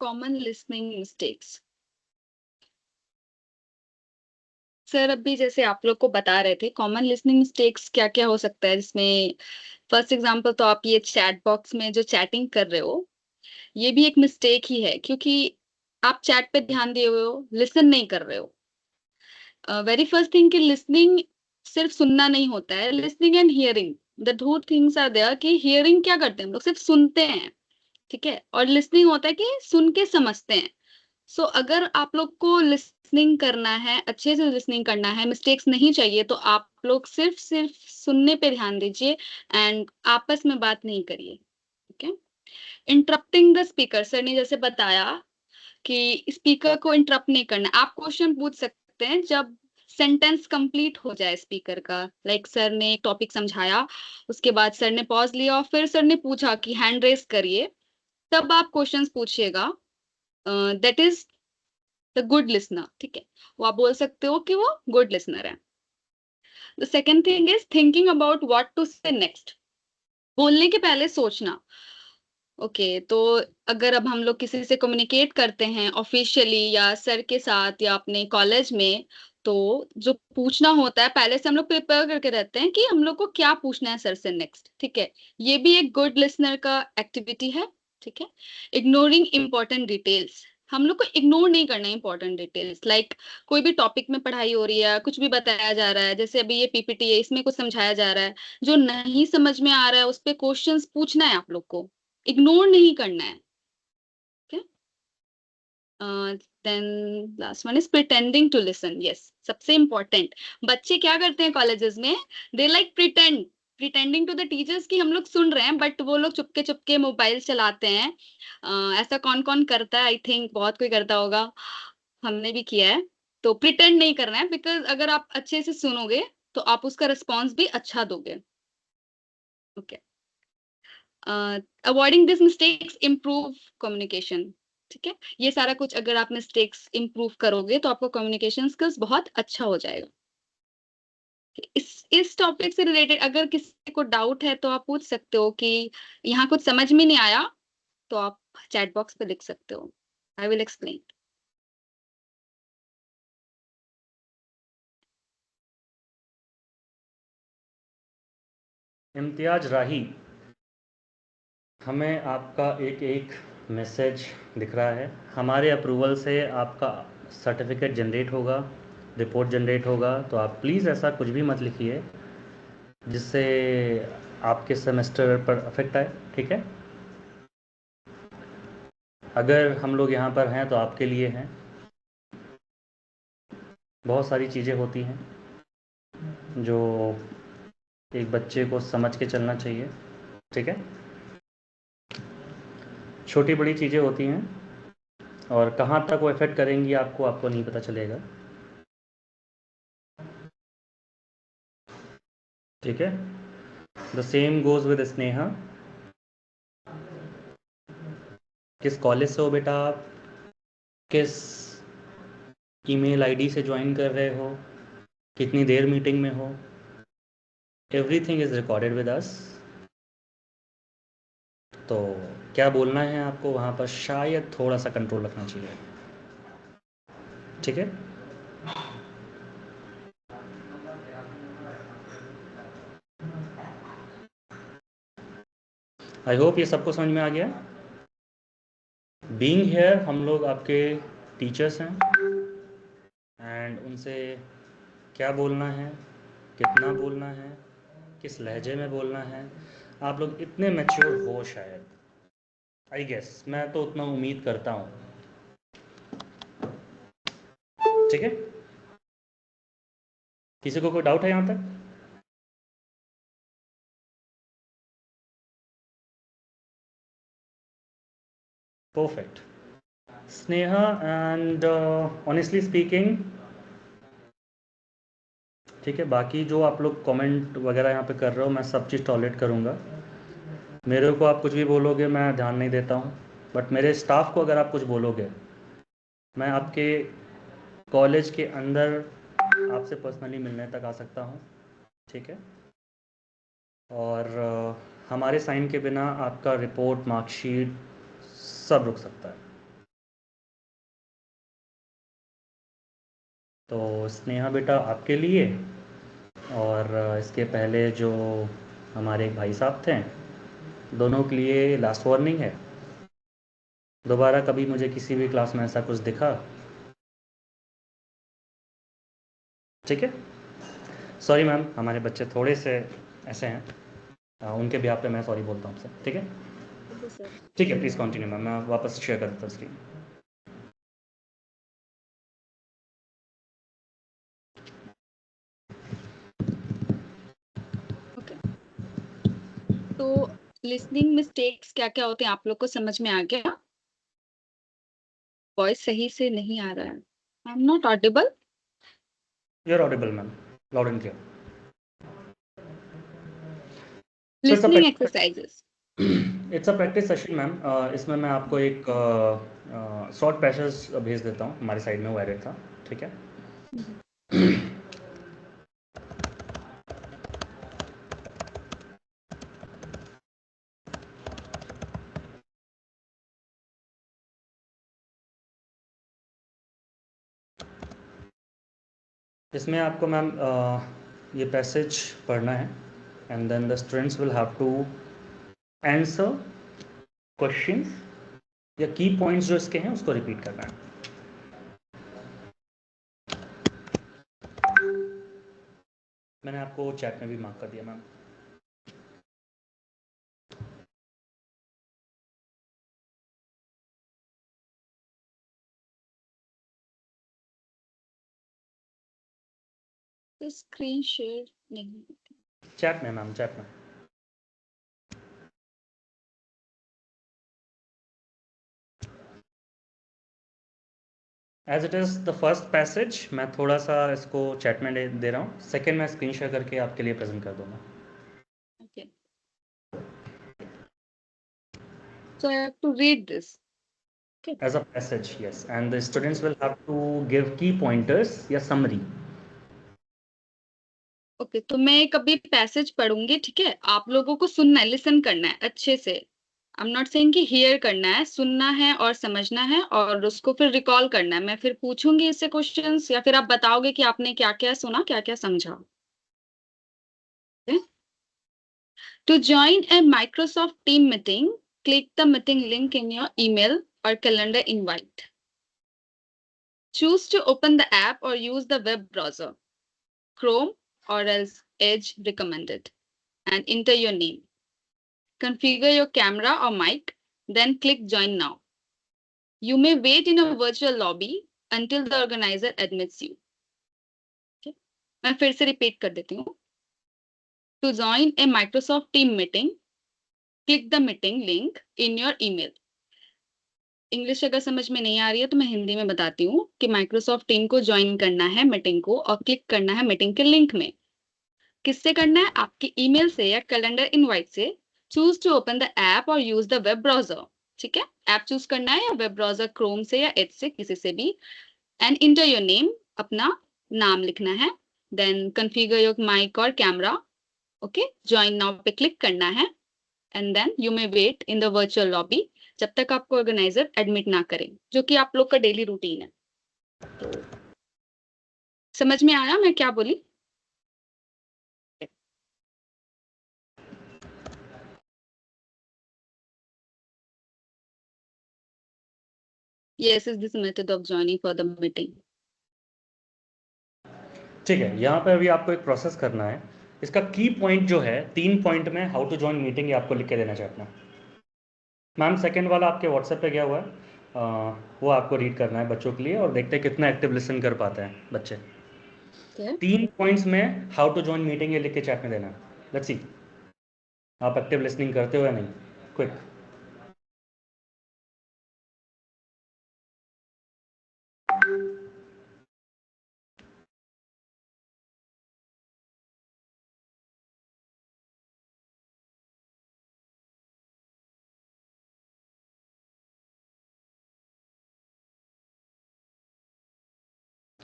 B: Common listening mistakes. Sir अभी जैसे आप लोग को बता रहे थे कॉमन लिसनिंग मिस्टेक्स क्या क्या हो सकता है, जिसमें फर्स्ट एग्जांपल तो आप ये चैट बॉक्स में जो चैटिंग कर रहे हो, ये भी एक मिस्टेक ही है, क्योंकि आप चैट पे ध्यान दिए हुए हो, लिसन नहीं कर रहे हो। वेरी फर्स्ट थिंग कि लिसनिंग सिर्फ सुनना नहीं होता है, listening and hearing, the two things are there. कि हियरिंग क्या करते हैं हम लोग, सिर्फ सुनते हैं, ठीक है, और लिसनिंग होता है कि सुन के समझते हैं। सो अगर आप लोग को लिसनिंग करना है, अच्छे से लिसनिंग करना है, मिस्टेक्स नहीं चाहिए, तो आप लोग सिर्फ सिर्फ सुनने पे ध्यान दीजिए एंड आपस में बात नहीं करिए, ठीक है। इंटरप्टिंग द स्पीकर, सर ने जैसे बताया कि स्पीकर को इंटरप्ट नहीं करना। आप क्वेश्चन पूछ सकते हैं जब सेंटेंस कंप्लीट हो जाए स्पीकर का, लाइक सर ने एक टॉपिक समझाया, उसके बाद सर ने पॉज लिया और फिर सर ने पूछा कि हैंड रेस करिए, तब आप क्वेश्चंस पूछिएगा। That is the good listener, ठीक है, वो आप बोल सकते हो कि वो गुड लिसनर है। The second thing is thinking about what to say next, बोलने के पहले सोचना। ओके तो अगर अब हम लोग किसी से कम्युनिकेट करते हैं ऑफिशियली या सर के साथ या अपने कॉलेज में, तो जो पूछना होता है पहले से हम लोग प्रिपेयर करके रहते हैं कि हम लोग को क्या पूछना है सर से नेक्स्ट, ठीक है। ये भी एक गुड लिसनर का एक्टिविटी है, ठीक है। इग्नोरिंग इम्पोर्टेंट डिटेल्स, हम लोग को इग्नोर नहीं करना है इंपॉर्टेंट डिटेल्स। लाइक कोई भी टॉपिक में पढ़ाई हो रही है, कुछ भी बताया जा रहा है, जैसे अभी ये पीपीटी है, इसमें कुछ समझाया जा रहा है, जो नहीं समझ में आ रहा है उस पर क्वेश्चंस पूछना है आप लोग को, इग्नोर नहीं करना है, ठीक है। Then last one is pretending to listen, yes, सबसे इम्पोर्टेंट। बच्चे क्या करते हैं कॉलेजेस में, they like pretending to the teachers कि हम लोग सुन रहे हैं, बट वो लोग चुपके चुपके मोबाइल चलाते हैं। ऐसा कौन कौन करता है, आई थिंक बहुत कोई करता होगा, हमने भी किया है। तो प्रिटेंड नहीं करना है, बिकॉज अगर आप अच्छे से सुनोगे तो आप उसका रिस्पॉन्स भी अच्छा दोगे, okay. Avoiding this mistakes improve communication, ठीक है। ये सारा कुछ अगर आप मिस्टेक्स इम्प्रूव करोगे तो आपका कम्युनिकेशन स्किल्स बहुत अच्छा हो जाएगा। इस टॉपिक से रिलेटेड अगर किसी को डाउट है तो आप पूछ सकते हो कि यहाँ कुछ समझ में नहीं आया, तो आप चैट बॉक्स पे लिख सकते हो, आई विल एक्सप्लेन।
A: इम्तियाज राही, हमें आपका एक एक मैसेज दिख रहा है, हमारे अप्रूवल से आपका सर्टिफिकेट जनरेट होगा, रिपोर्ट जनरेट होगा, तो आप प्लीज़ ऐसा कुछ भी मत लिखिए जिससे आपके सेमेस्टर पर अफेक्ट आए, ठीक है। अगर हम लोग यहाँ पर हैं तो आपके लिए हैं, बहुत सारी चीज़ें होती हैं जो एक बच्चे को समझ के चलना चाहिए, ठीक है। छोटी बड़ी चीज़ें होती हैं और कहाँ तक वो इफ़ेक्ट करेंगी आपको आपको नहीं पता चलेगा, ठीक है। The same goes with Sneha. किस कॉलेज से हो बेटा आप, किस ईमेल आईडी से ज्वाइन कर रहे हो, कितनी देर मीटिंग में हो, everything is recorded with us. तो क्या बोलना है आपको वहाँ पर, शायद थोड़ा सा कंट्रोल रखना चाहिए। ठीक है, आई होप ये सबको समझ में आ गया। बीइंग हियर हम लोग आपके टीचर्स हैं एंड उनसे क्या बोलना है, कितना बोलना है, किस लहजे में बोलना है, आप लोग इतने मैच्योर हो शायद, आई गेस, मैं तो उतना उम्मीद करता हूँ। ठीक है, किसी को कोई डाउट है यहाँ तक? Perfect Sneha, and honestly speaking, ठीक है, बाकी जो आप लोग कमेंट वगैरह यहाँ पे कर रहे हो मैं सब चीज़ टॉलरेट करूँगा। मेरे को आप कुछ भी बोलोगे मैं ध्यान नहीं देता हूँ, बट मेरे स्टाफ को अगर आप कुछ बोलोगे मैं आपके कॉलेज के अंदर आपसे पर्सनली मिलने तक आ सकता हूँ। ठीक है, और हमारे साइन के बिना आपका रिपोर्ट, मार्कशीट सब रुक सकता है। तो स्नेहा बेटा आपके लिए, और इसके पहले जो हमारे एक भाई साहब थे, दोनों के लिए लास्ट वार्निंग है, दोबारा कभी मुझे किसी भी क्लास में ऐसा कुछ दिखा, ठीक है। सॉरी मैम, हमारे बच्चे थोड़े से ऐसे हैं, उनके भी आप पे मैं सॉरी बोलता हूँ आपसे, ठीक है।
B: सर
A: ठीक है, प्लीज़ कंटिन्यू मैम, मैं वापस शेयर कर देता हूँ स्क्रीन।
B: ओके, तो लिसनिंग मिस्टेक्स क्या क्या होते हैं आप लोग को समझ में आ गया? वॉइस सही से नहीं आ रहा है, I am not audible.
A: You are audible ma'am, loud and clear.
B: Listening exercises.
A: It's a practice session ma'am. इसमें मैं आपको एक शॉर्ट पैसेज भेज देता हूँ, हमारी साइड में वो एडिट था, ठीक है। इसमें आपको मैम ये पैसेज पढ़ना है and then the students will have to answer questions या की पॉइंट्स जो इसके हैं उसको रिपीट करना है। मैंने आपको चैट में भी मार्क कर दिया मैम।
B: तो स्क्रीन शेयर नहीं।
A: चैट में मैम, चैट में। As it is the first passage, मैं थोड़ा सा इसको चैट में दे रहा हूँ, सेकेंड मैं स्क्रीन शेयर करके आपके लिए प्रेजेंट कर दूंगा।
B: Okay, so I have to read this. Okay.
A: As a passage, yes, and the students will have to give key pointers या summary.
B: ओके, तो मैं कभी पैसेज पढ़ूंगी, ठीक है, आप लोगों को सुनना है, लिसन करना है अच्छे से। आई एम नॉट सेइंग कि हियर करना है, सुनना है और समझना है और उसको फिर रिकॉल करना है। मैं फिर पूछूंगी इससे क्वेश्चंस या फिर आप बताओगे कि आपने क्या क्या सुना, क्या क्या समझा। To join a Microsoft team meeting, click the meeting link in your email or calendar invite. Choose to open the app or use the web browser, Chrome or else Edge recommended, and enter your name. Configure your camera or mic, then click join now. You may wait in a virtual lobby until the organizer admits you. Okay? मैं फिर से repeat कर देती हूँ. To join a Microsoft team meeting, click the meeting link in your email. English अगर समझ में नहीं आ रही है तो मैं हिंदी में बताती हूँ कि माइक्रोसॉफ्ट टीम को ज्वाइन करना है मीटिंग को और क्लिक करना है मीटिंग के लिंक में। किससे करना है? आपके ईमेल से या कैलेंडर इनवाइट से। Choose to open the app और यूज द वेब ब्राउजर। ठीक है, ऐप चूज करना है या वेब ब्राउजर क्रोम से या एज से, किसी से भी। एंड इंटर योर नेम, अपना नाम लिखना है। देन कॉन्फ़िगर योर माइक और कैमरा। ओके, ज्वाइन नाउ पे क्लिक करना है and then you may wait in the virtual lobby जब तक आपको ऑर्गेनाइजर एडमिट ना करें, जो कि आप लोग का डेली रूटीन है। तो समझ में आया मैं क्या बोली? Yes, is this method of joining for the meeting?
A: ठीक है, यहाँ पे अभी आपको एक प्रोसेस करना है। इसका की पॉइंट जो है 3 पॉइंट में हाउ टू ज्वाइन मीटिंग, ये आपको लिख के देना चाहिए अपना। मैम सेकंड वाला आपके व्हाट्सएप पे गया हुआ है, वो आपको रीड करना है बच्चों के लिए, और देखते हैं कितना एक्टिव लिसन कर पाते हैं बच्चे।
B: Okay.
A: 3 पॉइंट्स में हाउ टू ज्वाइन मीटिंग ये लिख के चैट में देना। लेट्स सी आप एक्टिव लिसनिंग करते हो या नहीं। Quick.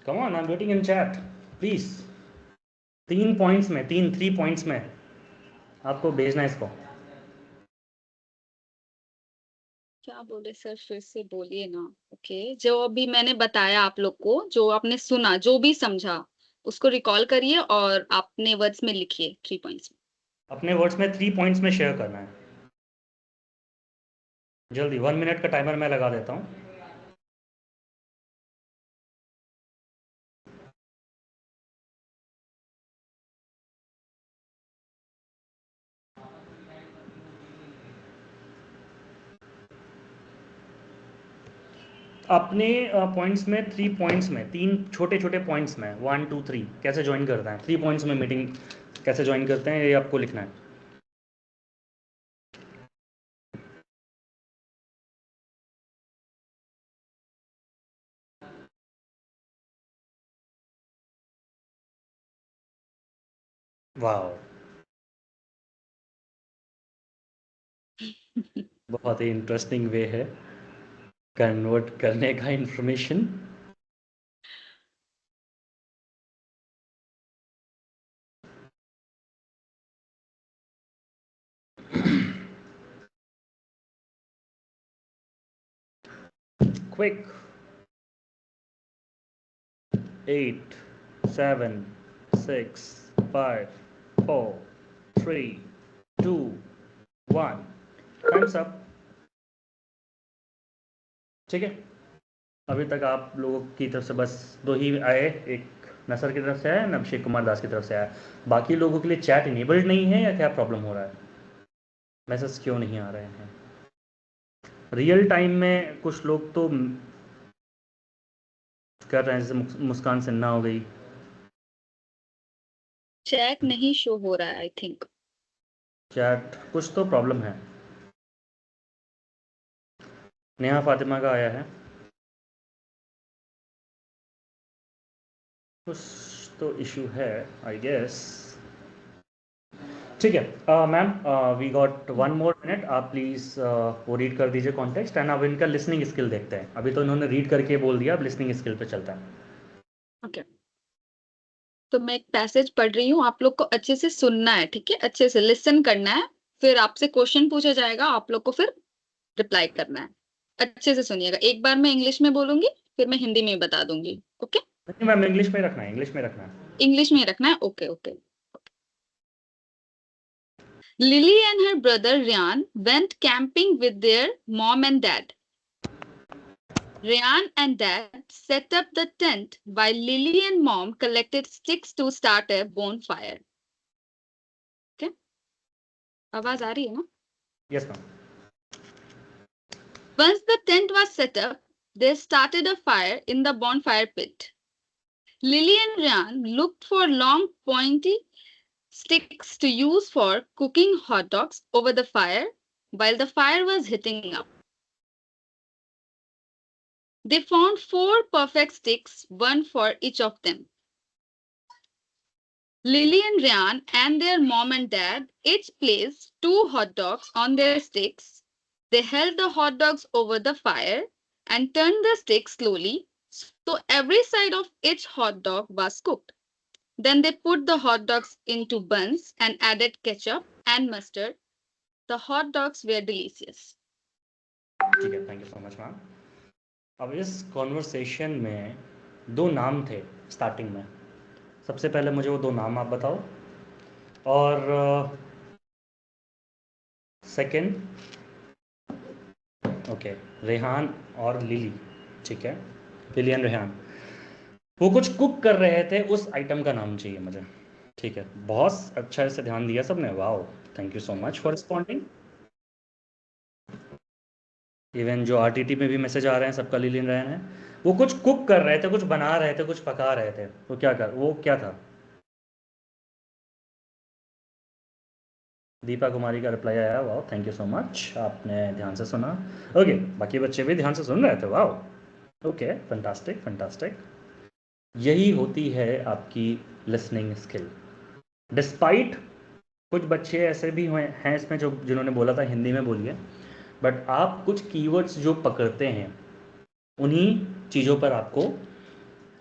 A: Come on, I am waiting in chat please. 3 points में, 3 पॉइंट्स में आपको भेजना है इसको।
B: क्या बोले सर, फिर से बोलिए ना। ओके, जो अभी मैंने बताया आप लोग को, जो आपने सुना, जो भी समझा, उसको रिकॉल करिए और अपने वर्ड्स में लिखिए 3 पॉइंट्स में।
A: अपने वर्ड्स में 3 पॉइंट्स में शेयर करना है। जल्दी, 1 मिनट का टाइमर मैं लगा देता हूँ। अपने पॉइंट्स में, 3 पॉइंट्स में, 3 छोटे छोटे पॉइंट्स में, 1 2 3 कैसे ज्वाइन करते हैं, 3 पॉइंट्स में मीटिंग कैसे ज्वाइन करते हैं, ये आपको लिखना है। वाह, बहुत ही इंटरेस्टिंग वे है कन्वर्ट करने का इंफॉर्मेशन। क्विक। 8 7 6 5 4 3 2 1 times up. ठीक है, अभी तक आप लोगों की तरफ से बस 2 ही आए, एक नसर की तरफ से आया, न अभिषेक कुमार दास की तरफ से आया। बाकी लोगों के लिए चैट इनेबल्ड नहीं है या क्या प्रॉब्लम हो रहा है, मैसेज क्यों नहीं आ रहे हैं? रियल टाइम में कुछ लोग तो कर रहे हैं, जैसे मुस्कान सिन्हा हो गई।
B: चैट नहीं शो हो रहा है आई थिंक।
A: चैट कुछ तो प्रॉब्लम है। नेहा फातिमा का आया है, कुछ तो इशू है आई गेस। ठीक है ma'am, we got 1 more minute, आप प्लीज़ वो रीड कर दीजिए कॉन्टेक्स्ट, एंड अब इनका लिसनिंग स्किल देखते हैं। अभी तो इन्होंने रीड करके बोल दिया, अब लिसनिंग स्किल पे चलता है।
B: ओके, तो मैं एक पैसेज पढ़ रही हूँ, आप लोग को अच्छे से सुनना है, ठीक है? अच्छे से लिसन करना है, फिर आपसे क्वेश्चन पूछा जाएगा, आप लोग को फिर रिप्लाई करना है। अच्छे से सुनिएगा, एक बार मैं इंग्लिश में बोलूंगी, फिर मैं हिंदी में बता दूंगी। ओके?
A: नहीं मैम, इंग्लिश में रखना है, इंग्लिश में रखना है।
B: इंग्लिश में रखना है, okay okay. Lily and her brother Ryan went camping with their mom and dad. Ryan and dad set up the tent while Lily and mom collected sticks to start a bonfire. Okay? आवाज आ रही है ना?
A: Yes ma'am.
B: Once the tent was set up, they started a fire in the bonfire pit. Lily and Ryan looked for long, pointy sticks to use for cooking hot dogs over the fire while the fire was heating up. They found 4 perfect sticks, one for each of them. Lily and Ryan and their mom and dad each placed 2 hot dogs on their sticks. They held the hot dogs over the fire and turned the sticks slowly so every side of each hot dog was cooked. Then they put the hot dogs into buns and added ketchup and mustard. The hot dogs were delicious.
A: ठीक है, thank you so much ma'am. अब इस conversation में दो नाम थे starting में, सबसे पहले मुझे वो दो नाम आप बताओ, और सेकंड ओके रेहान और लिली, ठीक है, लिली एंड रेहान, वो कुछ कुक कर रहे थे, उस आइटम का नाम चाहिए मुझे, ठीक है। बहुत अच्छा से ध्यान दिया सबने, wow, thank you so much for responding. Even जो आरटीटी में भी मैसेज आ रहे हैं सबका लिली एंड रेहान है। वो कुछ कुक कर रहे थे, कुछ बना रहे थे, कुछ पका रहे थे, तो वो क्या था? दीपा कुमारी का रिप्लाई आया, wow thank you so much, आपने ध्यान से सुना। ओके, बाकी बच्चे भी ध्यान से सुन रहे थे, वाओ, ओके, फंटास्टिक फंटास्टिक। यही होती है आपकी लिसनिंग स्किल। डिस्पाइट कुछ बच्चे ऐसे भी हुए हैं इसमें जो जिन्होंने बोला था हिंदी में बोलिए, बट आप कुछ कीवर्ड्स जो पकड़ते हैं उन्हीं चीज़ों पर आपको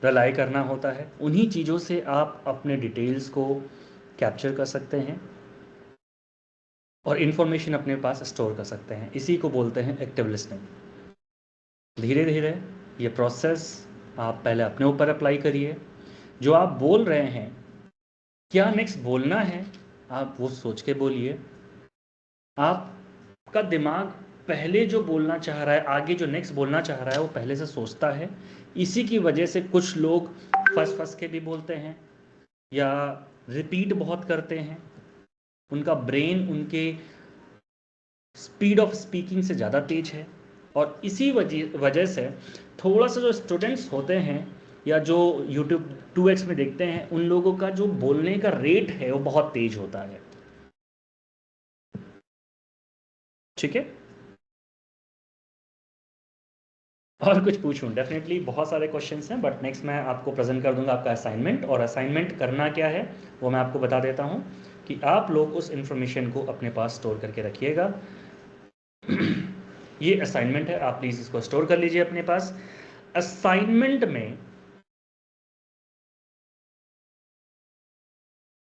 A: रिलाई करना होता है, उन्हीं चीज़ों से आप अपने डिटेल्स को कैप्चर कर सकते हैं और इन्फॉर्मेशन अपने पास स्टोर कर सकते हैं। इसी को बोलते हैं एक्टिव लिसनिंग। धीरे धीरे ये प्रोसेस आप पहले अपने ऊपर अप्लाई करिए। जो आप बोल रहे हैं, क्या नेक्स्ट बोलना है, आप वो सोच के बोलिए। आपका दिमाग पहले जो बोलना चाह रहा है, आगे जो नेक्स्ट बोलना चाह रहा है, वो पहले से सोचता है। इसी की वजह से कुछ लोग फंस फंस के भी बोलते हैं या रिपीट बहुत करते हैं। उनका ब्रेन उनके स्पीड ऑफ स्पीकिंग से ज़्यादा तेज है, और इसी वजह से थोड़ा सा जो स्टूडेंट्स होते हैं या जो यूट्यूब 2x में देखते हैं, उन लोगों का जो बोलने का रेट है वो बहुत तेज होता है, ठीक है। और कुछ पूछूं? डेफिनेटली बहुत सारे क्वेश्चंस हैं, बट नेक्स्ट मैं आपको प्रेजेंट कर दूंगा आपका असाइनमेंट। और असाइनमेंट करना क्या है वो मैं आपको बता देता हूं कि आप लोग उस इंफॉर्मेशन को अपने पास स्टोर करके रखिएगा। ये असाइनमेंट है, आप प्लीज़ इसको स्टोर कर लीजिए अपने पास। असाइनमेंट में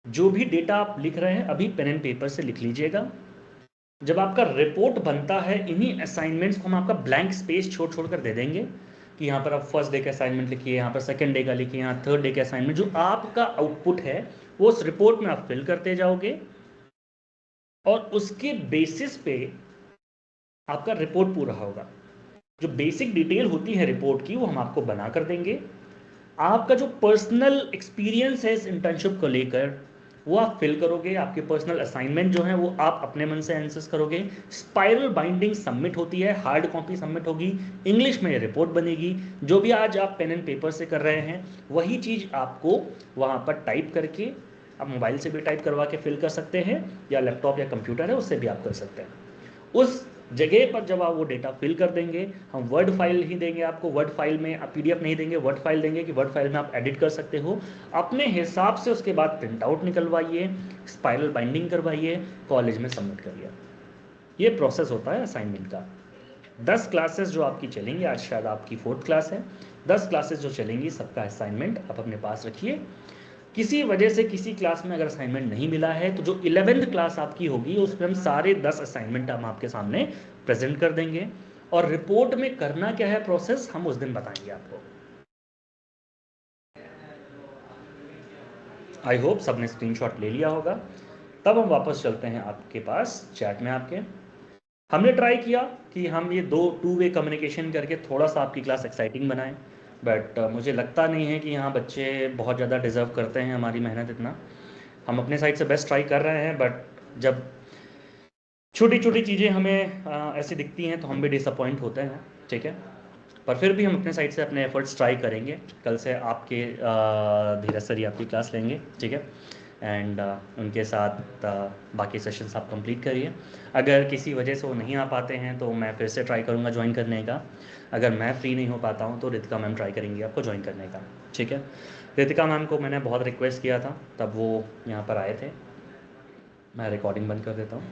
A: जो भी डेटा आप लिख रहे हैं अभी पेन एंड पेपर से लिख लीजिएगा। जब आपका रिपोर्ट बनता है, इन्हीं असाइनमेंट्स को हम आपका ब्लैंक स्पेस छोड़ छोड़ कर दे देंगे कि यहाँ पर आप फर्स्ट डे का असाइनमेंट लिखिए, यहाँ पर सेकंड डे का लिखिए, यहाँ थर्ड डे का असाइनमेंट। जो आपका आउटपुट है वो उस रिपोर्ट में आप फिल करते जाओगे, और उसके बेसिस पे आपका रिपोर्ट पूरा होगा। जो बेसिक डिटेल होती है रिपोर्ट की वो हम आपको बना कर देंगे। आपका जो पर्सनल एक्सपीरियंस है इस इंटर्नशिप को लेकर वो आप फिल करोगे। आपके पर्सनल असाइनमेंट जो है वो आप अपने मन से आंसर्स करोगे। स्पाइरल बाइंडिंग सबमिट होती है, हार्ड कॉपी सबमिट होगी, इंग्लिश में रिपोर्ट बनेगी। जो भी आज आप पेन एंड पेपर से कर रहे हैं वही चीज़ आपको वहाँ पर टाइप करके, आप मोबाइल से भी टाइप करवा के फिल कर सकते हैं, या लैपटॉप या कंप्यूटर है उससे भी आप कर सकते हैं। उस जगह पर जब आप वो डेटा फिल कर देंगे, हम वर्ड फाइल ही देंगे आपको। वर्ड फाइल में आप पीडीएफ नहीं देंगे, वर्ड फाइल देंगे कि वर्ड फाइल में आप एडिट कर सकते हो अपने हिसाब से। उसके बाद प्रिंट आउट निकलवाइए, स्पाइरल बाइंडिंग करवाइए, कॉलेज में सबमिट करिए। ये प्रोसेस होता है असाइनमेंट का। 10 क्लासेस जो आपकी चलेंगी, आज शायद आपकी 4th क्लास है, 10 क्लासेस जो चलेंगी सबका असाइनमेंट आप अपने पास रखिए। किसी वजह से किसी क्लास में अगर असाइनमेंट नहीं मिला है तो जो 11th क्लास आपकी होगी उसमें हम सारे 10 असाइनमेंट हम आपके सामने प्रेजेंट कर देंगे। और रिपोर्ट में करना क्या है प्रोसेस हम उस दिन बताएंगे आपको। आई होप सबने स्क्रीनशॉट ले लिया होगा। तब हम वापस चलते हैं आपके पास चैट में। आपके हमने ट्राई किया कि हम ये टू वे कम्युनिकेशन करके थोड़ा सा आपकी क्लास एक्साइटिंग बनाएं, बट मुझे लगता नहीं है कि यहाँ बच्चे बहुत ज़्यादा डिज़र्व करते हैं हमारी मेहनत इतना। हम अपने साइड से बेस्ट ट्राई कर रहे हैं, बट जब छोटी छोटी चीज़ें हमें ऐसी दिखती हैं तो हम भी डिसअपॉइंट होते हैं, ठीक है। पर फिर भी हम अपने साइड से अपने एफर्ट्स ट्राई करेंगे। कल से आपके धीरज सर ही आपकी क्लास लेंगे, ठीक है। एंड उनके साथ बाकी सेशंस आप कंप्लीट करिए। अगर किसी वजह से वो नहीं आ पाते हैं तो मैं फिर से ट्राई करूँगा ज्वाइन करने का। अगर मैं फ्री नहीं हो पाता हूँ तो रितिका मैम ट्राई करेंगी आपको ज्वाइन करने का, ठीक है। रितिका मैम को मैंने बहुत रिक्वेस्ट किया था तब वो यहाँ पर आए थे। मैं रिकॉर्डिंग बंद कर देता हूँ।